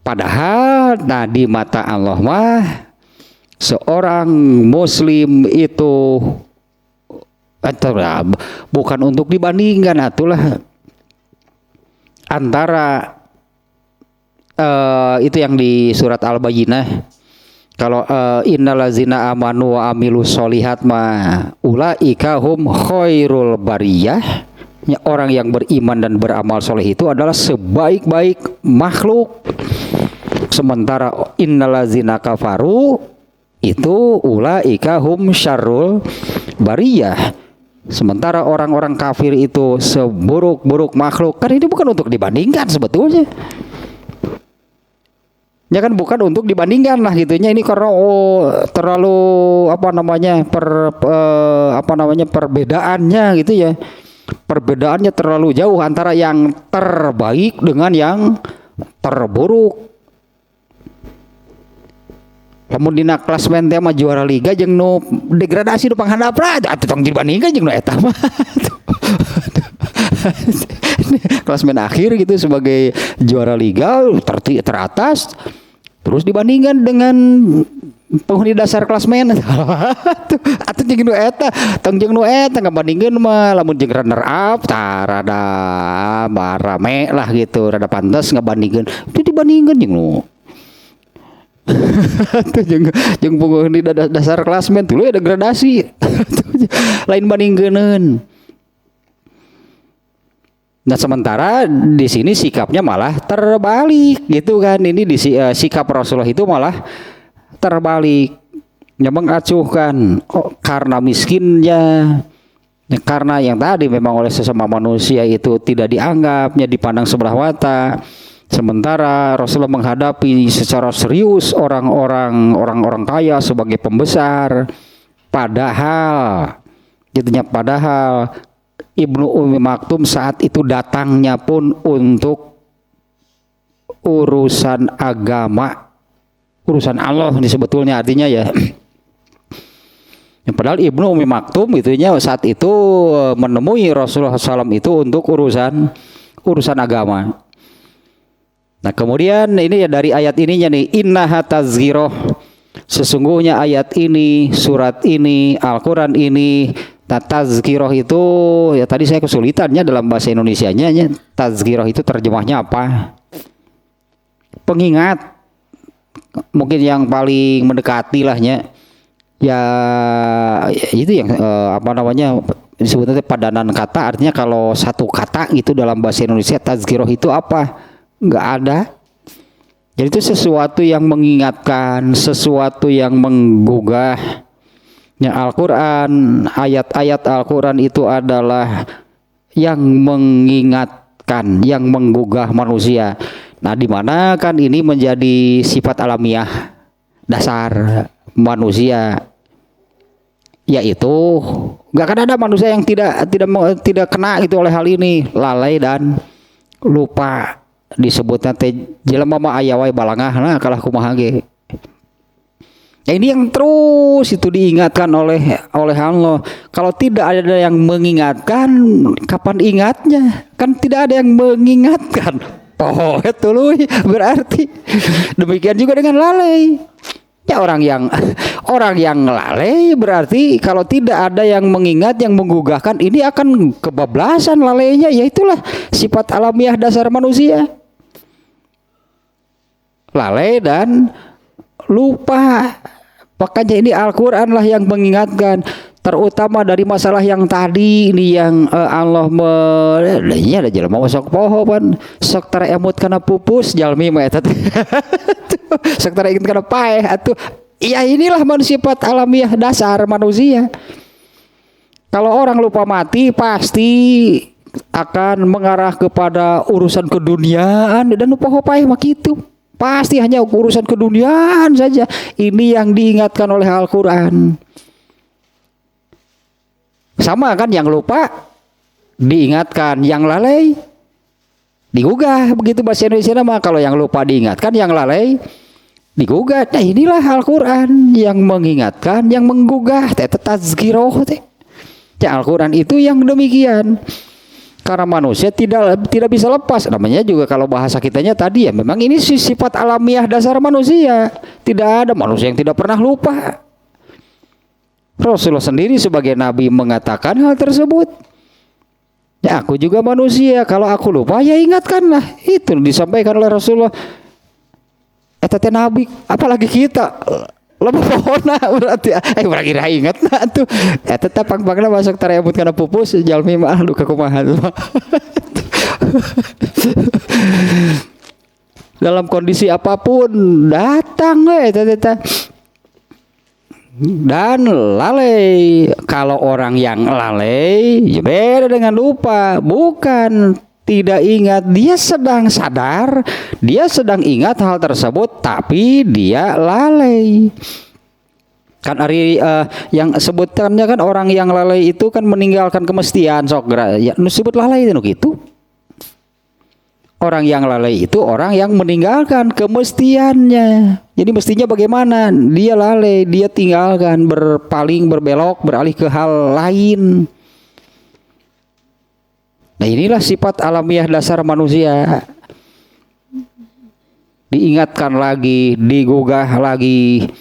Padahal nah di mata Allah mah seorang muslim itu bukan untuk dibandingkan, itulah antara itu yang di surat Al-Bayyinah. Kalau innalazina amanu wa amilus solihat ma ulaika hum khairul bariyah, ya, orang yang beriman dan beramal soleh itu adalah sebaik-baik makhluk. Sementara innalazina kafaru itu ulaika hum syarrul bariyah. Sementara orang-orang kafir itu seburuk-buruk makhluk. Kan ini bukan untuk dibandingkan sebetulnya. Ya kan bukan untuk dibandingkan lah gitunya, ini karena terlalu perbedaannya gitu ya. Perbedaannya terlalu jauh antara yang terbaik dengan yang terburuk. Lamun dina klasmen teh mah juara liga jeung nu degradasi nu panghandap lah atuh tong dibandingkeun jeung nu eta mah. Klasmen akhir gitu sebagai juara liga teratas, terus dibandingkan dengan penghuni dasar klasmen. Atuh jeung nu eta, tong jeung nu eta ngabandingkeun mah lamun jeung runner up tah rada rame lah gitu, rada pantes ngabandingkeun. Itu dibandingkeun jeung nu jeung penghuni dasar klasmen tuluy ada gradasi. Lain bandingkeun. Nah, sementara di sini sikapnya malah terbalik gitu kan. Ini sikap Rasulullah itu malah terbalik. Mengacuhkan karena miskinnya, karena yang tadi memang oleh sesama manusia itu tidak dianggapnya, dipandang sebelah mata. Sementara Rasulullah menghadapi secara serius orang-orang kaya sebagai pembesar. Padahal Ibnu Ummi Maktum saat itu datangnya pun untuk urusan agama, urusan Allah ini sebetulnya artinya ya. Padahal Ibnu Ummi Maktum itunya saat itu menemui Rasulullah SAW itu untuk urusan agama. Nah, kemudian ini ya dari ayat ininya nih, innaha tazkiroh, sesungguhnya ayat ini, surat ini, Al-Quran ini. Tazkiroh itu ya tadi saya kesulitannya dalam bahasa Indonesianya ya. Tazkiroh itu terjemahnya apa? Pengingat. mungkin yang paling mendekati lahnya ya itu yang apa namanya disebutnya padanan kata, artinya kalau satu kata itu dalam bahasa Indonesia tazkiroh itu apa? Nggak ada. Jadi itu sesuatu yang mengingatkan, sesuatu yang menggugah. Ya, Al-Quran, ayat-ayat Al-Quran itu adalah yang mengingatkan, yang menggugah manusia. Nah, di mana kan ini menjadi sifat alamiah dasar manusia, yaitu nggak akan ada manusia yang tidak kena itu oleh hal ini, lalai dan lupa. Disebutnya teh jelema mah aya wae balangahna kalah kumaha ge. Ya ini yang terus itu diingatkan oleh Allah. Kalau tidak ada yang mengingatkan, kapan ingatnya? Kan tidak ada yang mengingatkan. Oh, itu loh berarti. Demikian juga dengan lalai. Ya orang yang lalai berarti kalau tidak ada yang mengingat, yang menggugahkan, ini akan kebablasan lalainya. Ya itulah sifat alamiah dasar manusia. Lalai dan lupa. Makanya ini Al-Quran lah yang mengingatkan, terutama dari masalah yang tadi ini yang Allah ini ada jelema sok poho pan sok tara emut kana pupus jalmi mah eta sok tara ingin kana paeh atuh. Ya inilah manusia sifat alamiah dasar manusia. Kalau orang lupa mati pasti akan mengarah kepada urusan keduniaan dan lupa paeh mah kitu. Pasti hanya urusan keduniaan saja. Ini yang diingatkan oleh Al-Quran. Sama kan, yang lupa diingatkan, yang lalai digugah. Begitu bahasa Indonesia nama. Kalau yang lupa diingatkan, yang lalai digugah. Nah inilah Al-Quran yang mengingatkan, yang menggugah. Tazkiroh. Ya, Al-Quran itu yang demikian. Karena manusia tidak bisa lepas. Namanya juga kalau bahasa kitanya tadi ya, memang ini sifat alamiah dasar manusia. Tidak ada manusia yang tidak pernah lupa. Rasulullah sendiri sebagai nabi mengatakan hal tersebut. Ya, aku juga manusia, kalau aku lupa ya ingatkanlah. Itu disampaikan oleh Rasulullah. Eta teh nabi, apalagi kita. Lebih pohona berarti berarti ingat nah tuh tetap pang-pangna masuk tareabut kana pupus jalmi mah duka kumaha dalam kondisi apapun datang eta dan lalai. Kalau orang yang lalai ya beda dengan lupa, bukan tidak ingat, dia sedang sadar, dia sedang ingat hal tersebut, tapi dia lalai. Kan hari yang sebutannya kan orang yang lalai itu kan meninggalkan kemestian sok ya disebut lalai itu gitu. Orang yang lalai itu orang yang meninggalkan kemestiannya. Jadi mestinya bagaimana? Dia lalai, dia tinggalkan, berpaling, berbelok, beralih ke hal lain. Nah inilah sifat alamiah dasar manusia. Diingatkan lagi, digugah lagi.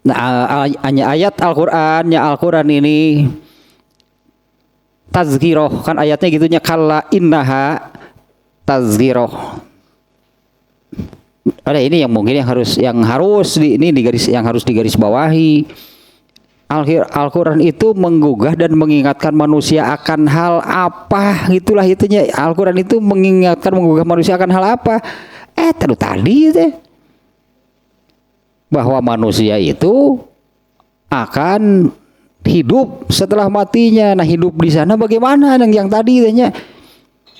Nah ayat Al-Quran ini tazkiroh, kan ayatnya gitunya, kalla innaha tazkiroh. Ada ini yang mungkin yang harus digaris bawahi. Al-Quran itu menggugah dan mengingatkan manusia akan hal apa, itulah itunya. Al-Quran itu mengingatkan, menggugah manusia akan hal apa? Tadi bahwa manusia itu akan hidup setelah matinya. Nah hidup di sana bagaimana? Yang tadi nya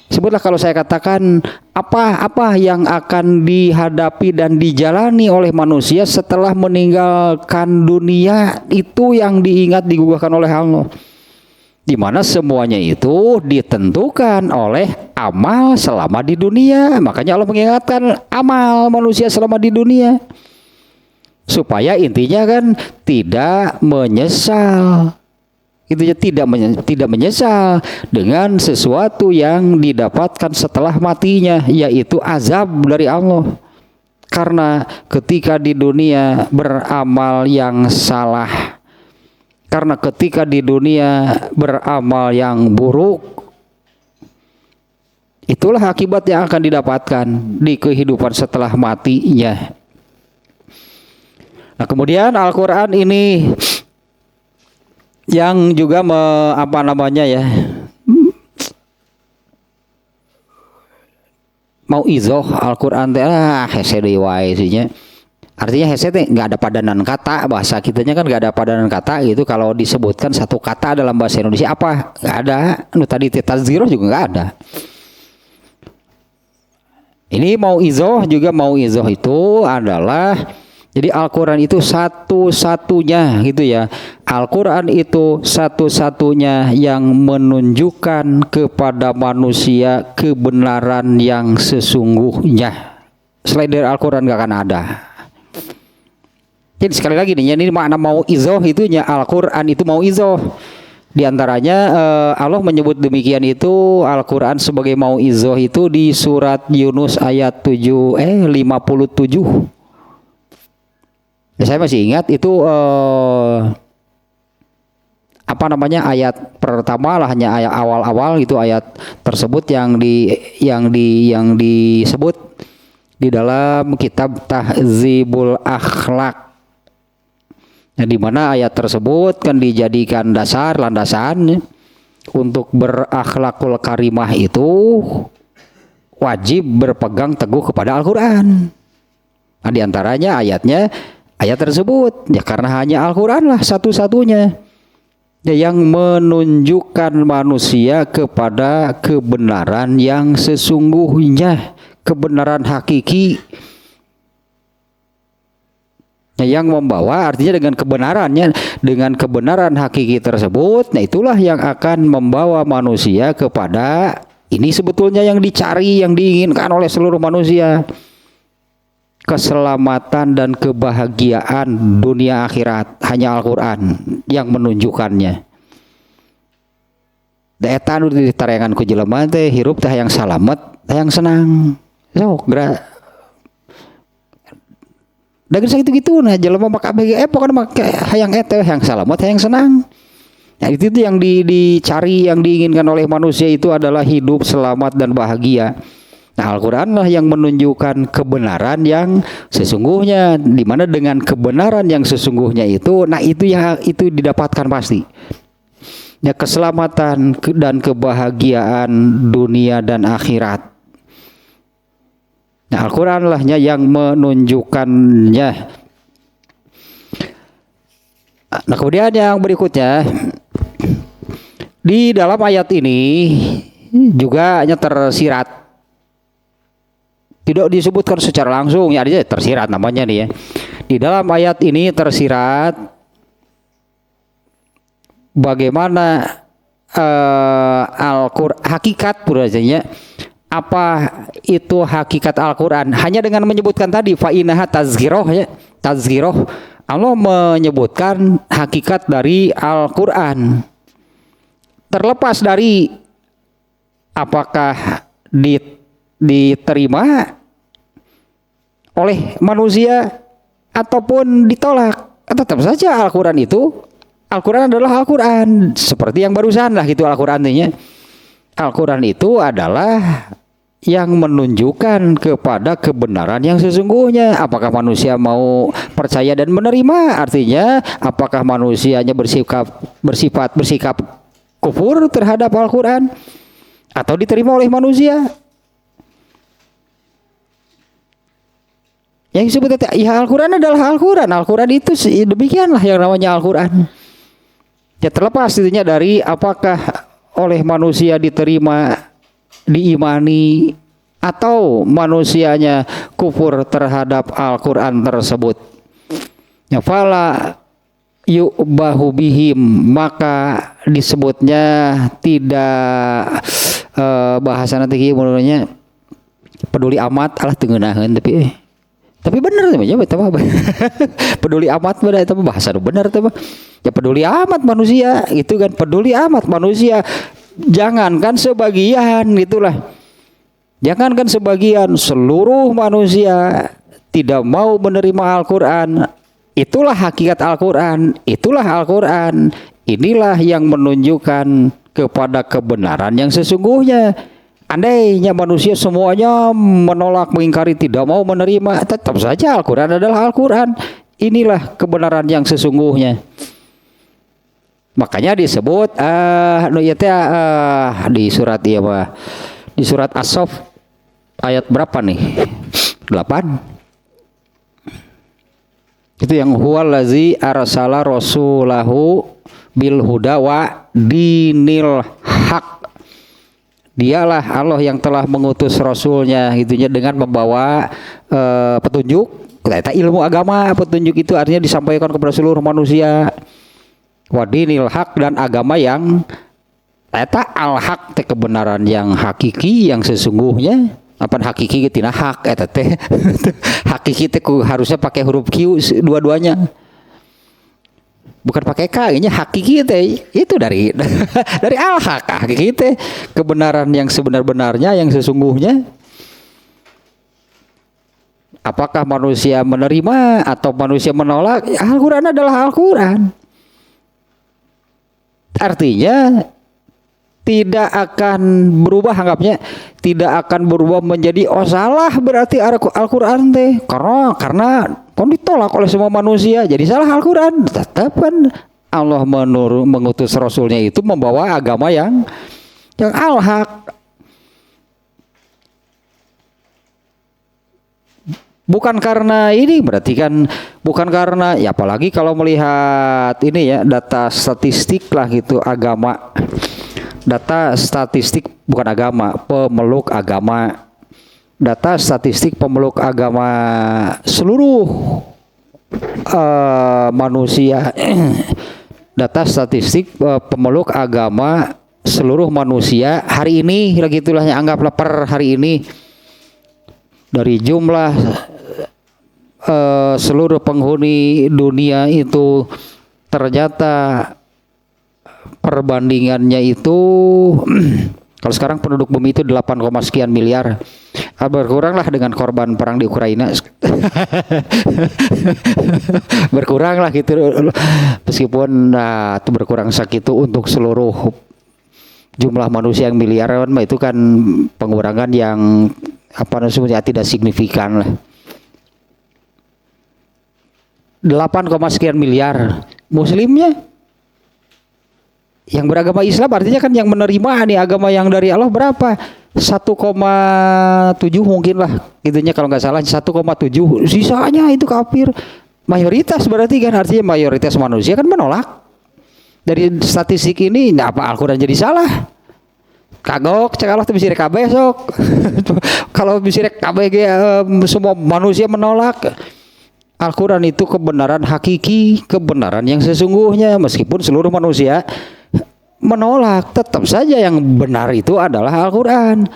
sebutlah, kalau saya katakan apa yang akan dihadapi dan dijalani oleh manusia setelah meninggalkan dunia, itu yang diingat, digugahkan oleh Allah. Di mana semuanya itu ditentukan oleh amal selama di dunia. Makanya Allah mengingatkan amal manusia selama di dunia, supaya intinya kan tidak menyesal. Itu ya, tidak menyesal dengan sesuatu yang didapatkan setelah matinya, yaitu azab dari Allah. Karena ketika di dunia beramal yang salah, karena ketika di dunia beramal yang buruk, Itulah akibat yang akan didapatkan di kehidupan setelah matinya. Nah, kemudian Al-Qur'an ini yang juga mau izoh Al-Qur'an teh hese deui wae nya. Artinya hese teh enggak ada padanan kata, bahasa kitanya kan enggak ada padanan kata gitu. Kalau disebutkan satu kata dalam bahasa Indonesia apa? Enggak ada. Nu tadi tazkirah juga enggak ada. Ini mau izoh juga, mau izoh itu adalah jadi Al-Quran itu satu-satunya gitu ya. Al-Quran itu satu-satunya yang menunjukkan kepada manusia kebenaran yang sesungguhnya. Selain dari Al-Quran gak akan ada. Jadi sekali lagi nih, ini makna mau izoh itu Al-Quran itu mau izoh. Di antaranya Allah menyebut demikian itu Al-Quran sebagai mau izoh itu di surat Yunus ayat 57. Ya, saya masih ingat itu ayat pertama lah, hanya ayat awal-awal itu ayat tersebut yang disebut di dalam kitab Tahzibul Akhlaq. Nah, di mana ayat tersebut kan dijadikan landasan untuk berakhlakul karimah itu wajib berpegang teguh kepada Al-Quran. Nah, di antaranya ayat tersebut ya karena hanya Al-Quran lah satu-satunya ya, yang menunjukkan manusia kepada kebenaran yang sesungguhnya, kebenaran hakiki. Yang membawa artinya dengan kebenaran hakiki tersebut, nah itulah yang akan membawa manusia kepada ini sebetulnya yang dicari, yang diinginkan oleh seluruh manusia, keselamatan dan kebahagiaan dunia akhirat. Hanya Al-Quran yang menunjukkannya. Eta anu ditarengan ku jelema teh hirup teh hayang salamet, hayang senang. Sok dagen sakitu-gitu nah jelema maka pokoknya make hayang eta hayang salamet, hayang senang. Nah, itu yang dicari, yang diinginkan oleh manusia itu adalah hidup selamat dan bahagia. Nah, Al-Quran lah yang menunjukkan kebenaran yang sesungguhnya, di mana dengan kebenaran yang sesungguhnya itu, nah itu didapatkan pasti. Ya, keselamatan dan kebahagiaan dunia dan akhirat. Nah, Al-Quran lah yang menunjukkannya. Nah, kemudian yang berikutnya di dalam ayat ini juga hanya tersirat, tidak disebutkan secara langsung, ya ada tersirat namanya nih ya. Di dalam ayat ini tersirat bagaimana Al-Quran hakikat purajanya. Apa itu hakikat Al-Quran? Hanya dengan menyebutkan tadi fa'inaha tazkiroh ya, tazkiroh, Allah menyebutkan hakikat dari Al-Quran. Terlepas dari apakah diterima oleh manusia ataupun ditolak, tetap saja Al-Quran adalah Al-Quran. Seperti yang barusan lah gitu Al-Quran nya. Al-Quran itu adalah yang menunjukkan kepada kebenaran yang sesungguhnya. Apakah manusia mau percaya dan menerima? Artinya apakah manusianya bersikap kufur terhadap Al-Quran atau diterima oleh manusia? Yang disebut ya Al-Quran adalah Al-Quran. Al-Quran itu demikianlah yang namanya Al-Quran. Ya, terlepas itunya dari apakah oleh manusia diterima, diimani, atau manusianya kufur terhadap Al-Quran tersebut. Ya, fala yu'bahu bihim, maka disebutnya tidak bahasa nanti menurutnya peduli amat alah tengenahan tapi benar namanya peduli amat pada itu bahasa benar tuh. Ya peduli amat manusia itu kan, peduli amat manusia, jangankan sebagian gitulah, jangankan sebagian, seluruh manusia tidak mau menerima Al-Quran. Itulah hakikat Al-Quran, itulah Al-Quran, inilah yang menunjukkan kepada kebenaran yang sesungguhnya. andainya manusia semuanya menolak, mengingkari, tidak mau menerima, tetap saja Al-Quran adalah Al-Quran. Inilah kebenaran yang sesungguhnya. Makanya disebut di surat di surat As-Saff ayat berapa nih? 8. Itu yang huwallazi arsala rasulahu bil huda wa dinil haq. Dialah Allah yang telah mengutus rasulnya gitunya dengan membawa petunjuk, ternyata ilmu agama. Petunjuk itu artinya disampaikan kepada seluruh manusia. Wa dinil haq, dan agama yang ternyata al-haq, kebenaran yang hakiki, yang sesungguhnya. Apa hakiki tina hak eta teh. Hakiki teh harusnya pakai huruf Q dua-duanya. Bukan pakai K, ini hakiki teh itu dari dari al-haq. Hakiki teh kebenaran yang sebenar-benarnya, yang sesungguhnya. Apakah manusia menerima atau manusia menolak? Al-Qur'an adalah Al-Qur'an. Artinya tidak akan berubah, anggapnya tidak akan berubah menjadi salah berarti Al-Qur'an teh karena ditolak oleh semua manusia jadi salah Al-Qur'an. Tetap kan Allah mengutus rasulnya itu membawa agama yang al-haq. Bukan karena ini, berarti kan bukan karena ya, apalagi kalau melihat ini ya data statistik lah gitu agama. Data statistik bukan agama, pemeluk agama. Data statistik pemeluk agama seluruh manusia. Data statistik pemeluk agama seluruh manusia hari ini, lagi itulah yang anggaplah per hari ini, dari jumlah seluruh penghuni dunia itu ternyata perbandingannya itu kalau sekarang penduduk bumi itu 8, sekian miliar, berkuranglah dengan korban perang di Ukraina. Berkuranglah gitu, meskipun itu berkurang segitu untuk seluruh jumlah manusia yang miliaran, itu kan pengurangan yang namanya tidak signifikan lah. 8, sekian miliar muslimnya. Yang beragama Islam artinya kan yang menerima nih agama yang dari Allah berapa? 1,7 mungkin lah gitunya kalau nggak salah, 1,7. Sisanya itu kafir. Mayoritas berarti kan, artinya mayoritas manusia kan menolak. Dari statistik ini apa Al-Qur'an jadi salah? Kagok cek Allah tuh bisa kabeh sok. Kalau bisa kabeh semua manusia menolak. Al-Qur'an itu kebenaran hakiki, kebenaran yang sesungguhnya, meskipun seluruh manusia menolak, tetap saja yang benar itu adalah Al-Qur'an.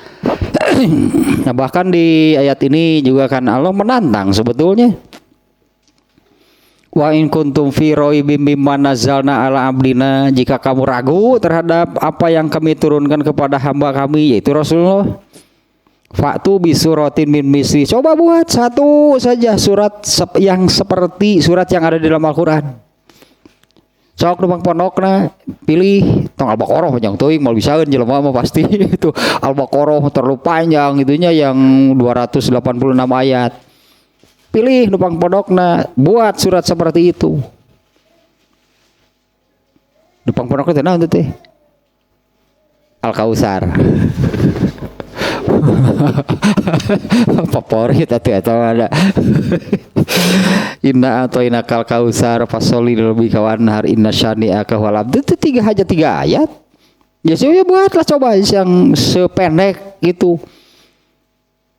Nah, bahkan di ayat ini juga kan Allah menantang sebetulnya. Wa in kuntum fi raibim mimma nazzalna ala abdina, jika kamu ragu terhadap apa yang kami turunkan kepada hamba kami yaitu Rasulullah, fa'tu bi suratin min misli, coba buat satu saja surat yang seperti surat yang ada di dalam Al-Qur'an. Sok numpang pondokna pilih tong Al-Baqarah panjang teuing mal bisaeun jelema mah pasti itu Al-Baqarah terlalu panjang itunya yang 286 ayat. Pilih numpang pondokna buat surat seperti itu. Numpang pondokna teh naon teh? Al-Kautsar. Favorit atau ada. Inna atoina kal kausar fasoli lebih kawan hari inna syani'aka walab. Itu 3 ayat. Ya saya buatlah coba yang sependek itu.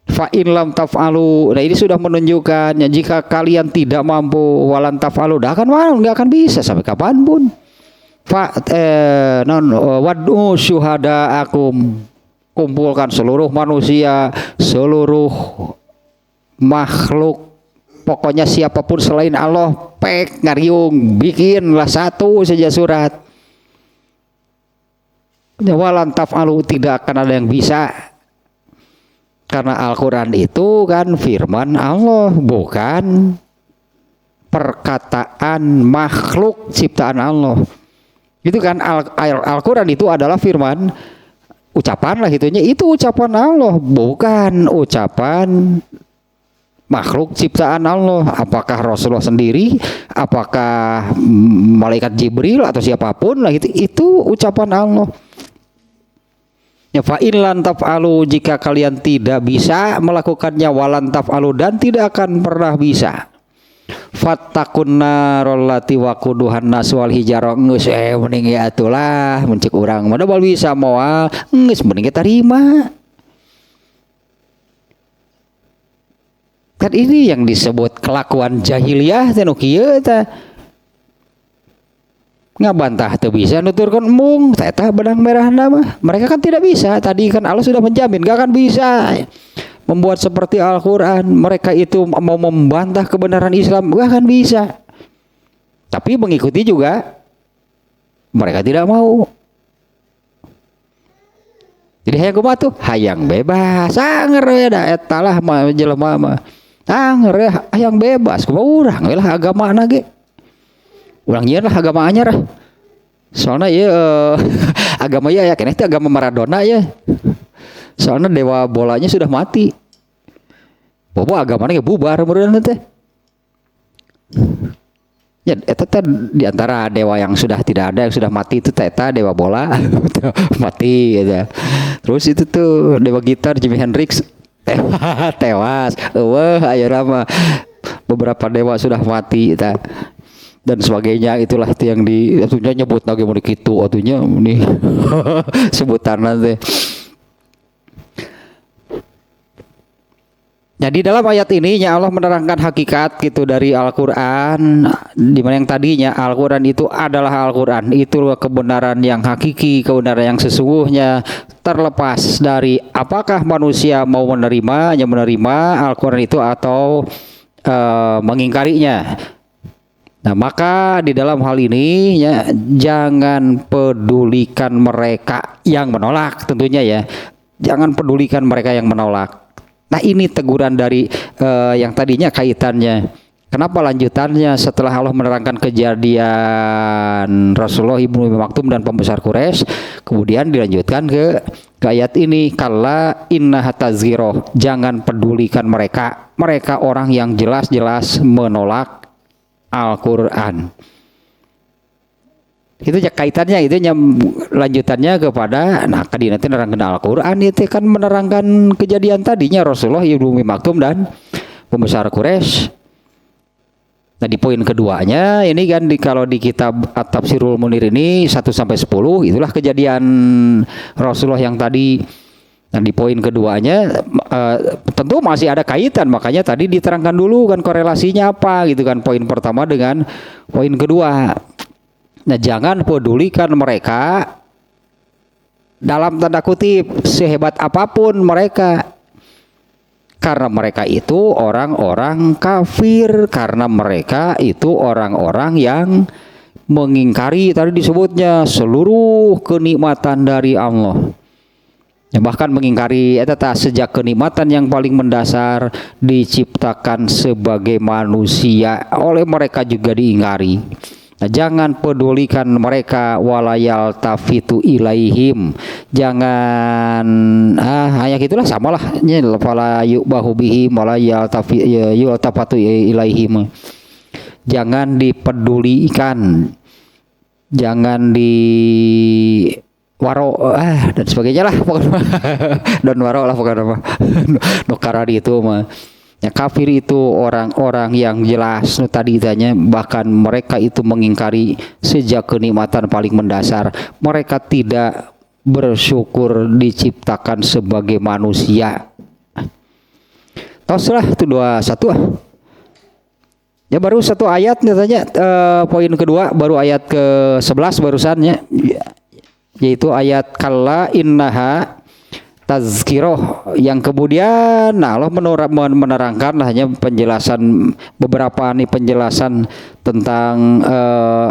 Fa in lam taf'alu. Nah ini sudah menunjukkan ya, jika kalian tidak mampu walan taf'alu, enggak akan bisa sampai kapanpun. Fa wad'u syuhada'akum, kumpulkan seluruh manusia, seluruh makhluk, pokoknya siapapun selain Allah, ngariung, bikinlah satu saja surat. Walan taf'alu, tidak akan ada yang bisa. Karena Al-Qur'an itu kan firman Allah, bukan perkataan makhluk ciptaan Allah. Itu kan Al-Qur'an itu adalah firman ucapan lah itunya, itu ucapan Allah, bukan ucapan makhluk ciptaan Allah. Apakah Rasulullah sendiri, apakah malaikat Jibril atau siapapun lah, itu ucapan Allah. Ya, fa in lan taf'alu, jika kalian tidak bisa melakukannya, walan taf'alu, dan tidak akan pernah bisa. Fattakun narol lati waquduhan nas wal hijarah, geus mending ya atulah mencek urang mana bal bisa moal, geus mending kita terima. Kan ini yang disebut kelakuan jahiliyah teh nu kieu teh. Ngabantah teu bisa nuturkeun embung eta benang merahna mah. Mereka kan tidak bisa. Tadi kan Allah sudah menjamin gak akan bisa membuat seperti Al-Qur'an. Mereka itu mau membantah kebenaran Islam gak akan bisa. Tapi mengikuti juga mereka tidak mau. Jadi hayang kumaha tuh? Hayang bebas. Anger we da eta lah jelema mah. Anger hayang bebas kumaha urang we lah agamana ge. Ulang nyian lah agama anyar. Soalnya ya agama ya kena itu agama Maradona ya. Soalnya dewa bolanya sudah mati. Bobo agamanya bubar meureun teh. Ya eta teh di antara dewa yang sudah tidak ada, yang sudah mati itu eta dewa bola mati gitu. Terus itu tuh dewa gitar Jimi Hendrix tewas. Eueuh ayeuna mah beberapa dewa sudah mati eta. Dan sebagainya, itulah itu yang di atunya nyebut lagi mau dikitu atunya nih sebutan nanti. Jadi dalam ayat ini Allah menerangkan hakikat gitu dari Al-Qur'an, di mana yang tadinya Al-Qur'an itu adalah Al-Qur'an, itu kebenaran yang hakiki, kebenaran yang sesungguhnya, terlepas dari apakah manusia mau menerima Al-Qur'an itu atau mengingkarinya. Nah, maka di dalam hal ini ya, jangan pedulikan mereka yang menolak tentunya ya. Jangan pedulikan mereka yang menolak. Nah, ini teguran dari yang tadinya kaitannya. Kenapa lanjutannya setelah Allah menerangkan kejadian Rasulullah Ibnu Umi Maktum dan pembesar Quraisy, kemudian dilanjutkan ke ayat ini, kalla innaha tazkirah, jangan pedulikan mereka. Mereka orang yang jelas-jelas menolak Al-Qur'an. Itu kaitannya, itu lanjutannya kepada tadi nanti menerangkan Al-Qur'an itu kan menerangkan kejadian tadinya Rasulullah Ibnu Umi Maktum dan pembesar Quraisy. Nah, di poin keduanya ini kan kalau di kitab At-Tafsirul Munir ini 1 sampai 10 itulah kejadian Rasulullah yang tadi. Nah, di poin keduanya tentu masih ada kaitan, makanya tadi diterangkan dulu kan korelasinya apa gitu kan, poin pertama dengan poin kedua. Nah, jangan pedulikan mereka dalam tanda kutip sehebat apapun mereka, karena mereka itu orang-orang kafir, karena mereka itu orang-orang yang mengingkari tadi disebutnya seluruh kenikmatan dari Allah. Ya, bahkan mengingkari sejak kenikmatan yang paling mendasar diciptakan sebagai manusia oleh mereka juga diingkari. Nah, jangan pedulikan mereka, walayal tafitu ilaihim, jangan hanya gitulah samalah fala yubahu bihim walayal tafatu ilaihim, jangan dipedulikan, jangan di waro dan sebagainya lah pokoknya. Dan waro lah pokoknya no karadi itu mah ya, kafir itu orang-orang yang jelas tadi tanya, bahkan mereka itu mengingkari sejak kenikmatan paling mendasar. Mereka tidak bersyukur diciptakan sebagai manusia. Toslah itu 21 ya, baru satu ayat katanya, poin kedua baru ayat ke-11 barusannya, yaitu ayat kalla innaha tazkirah, yang kemudian Allah menerangkan hanya penjelasan beberapa penjelasan tentang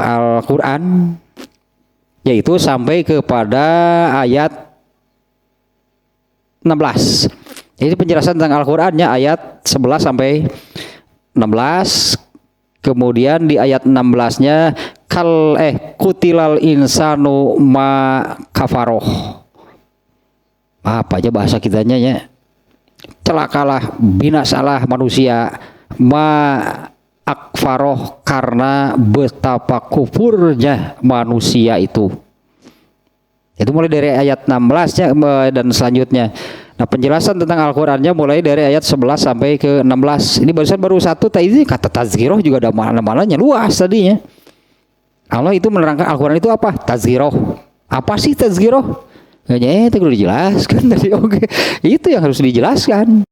Al-Qur'an, yaitu sampai kepada ayat 16. Jadi penjelasan tentang Al-Qur'annya ayat 11 sampai 16. Kemudian di ayat 16-nya kutilal insanu ma kafaroh. apa aja bahasa kitanya ya, celakalah, binasalah manusia, akfaroh, karena betapa kufurnya manusia itu. Itu mulai dari ayat 16 ya, dan selanjutnya. Nah, penjelasan tentang Al-Qur'annya mulai dari ayat 11 sampai ke 16. Ini baru satu, ini kata tazkiroh juga ada mana-mananya luas tadinya. Allah itu menerangkan Al-Qur'an itu apa? Tazkiroh. Apa sih tazkiroh? Kayaknya itu perlu dijelaskan tadi. Oke. Itu yang harus dijelaskan.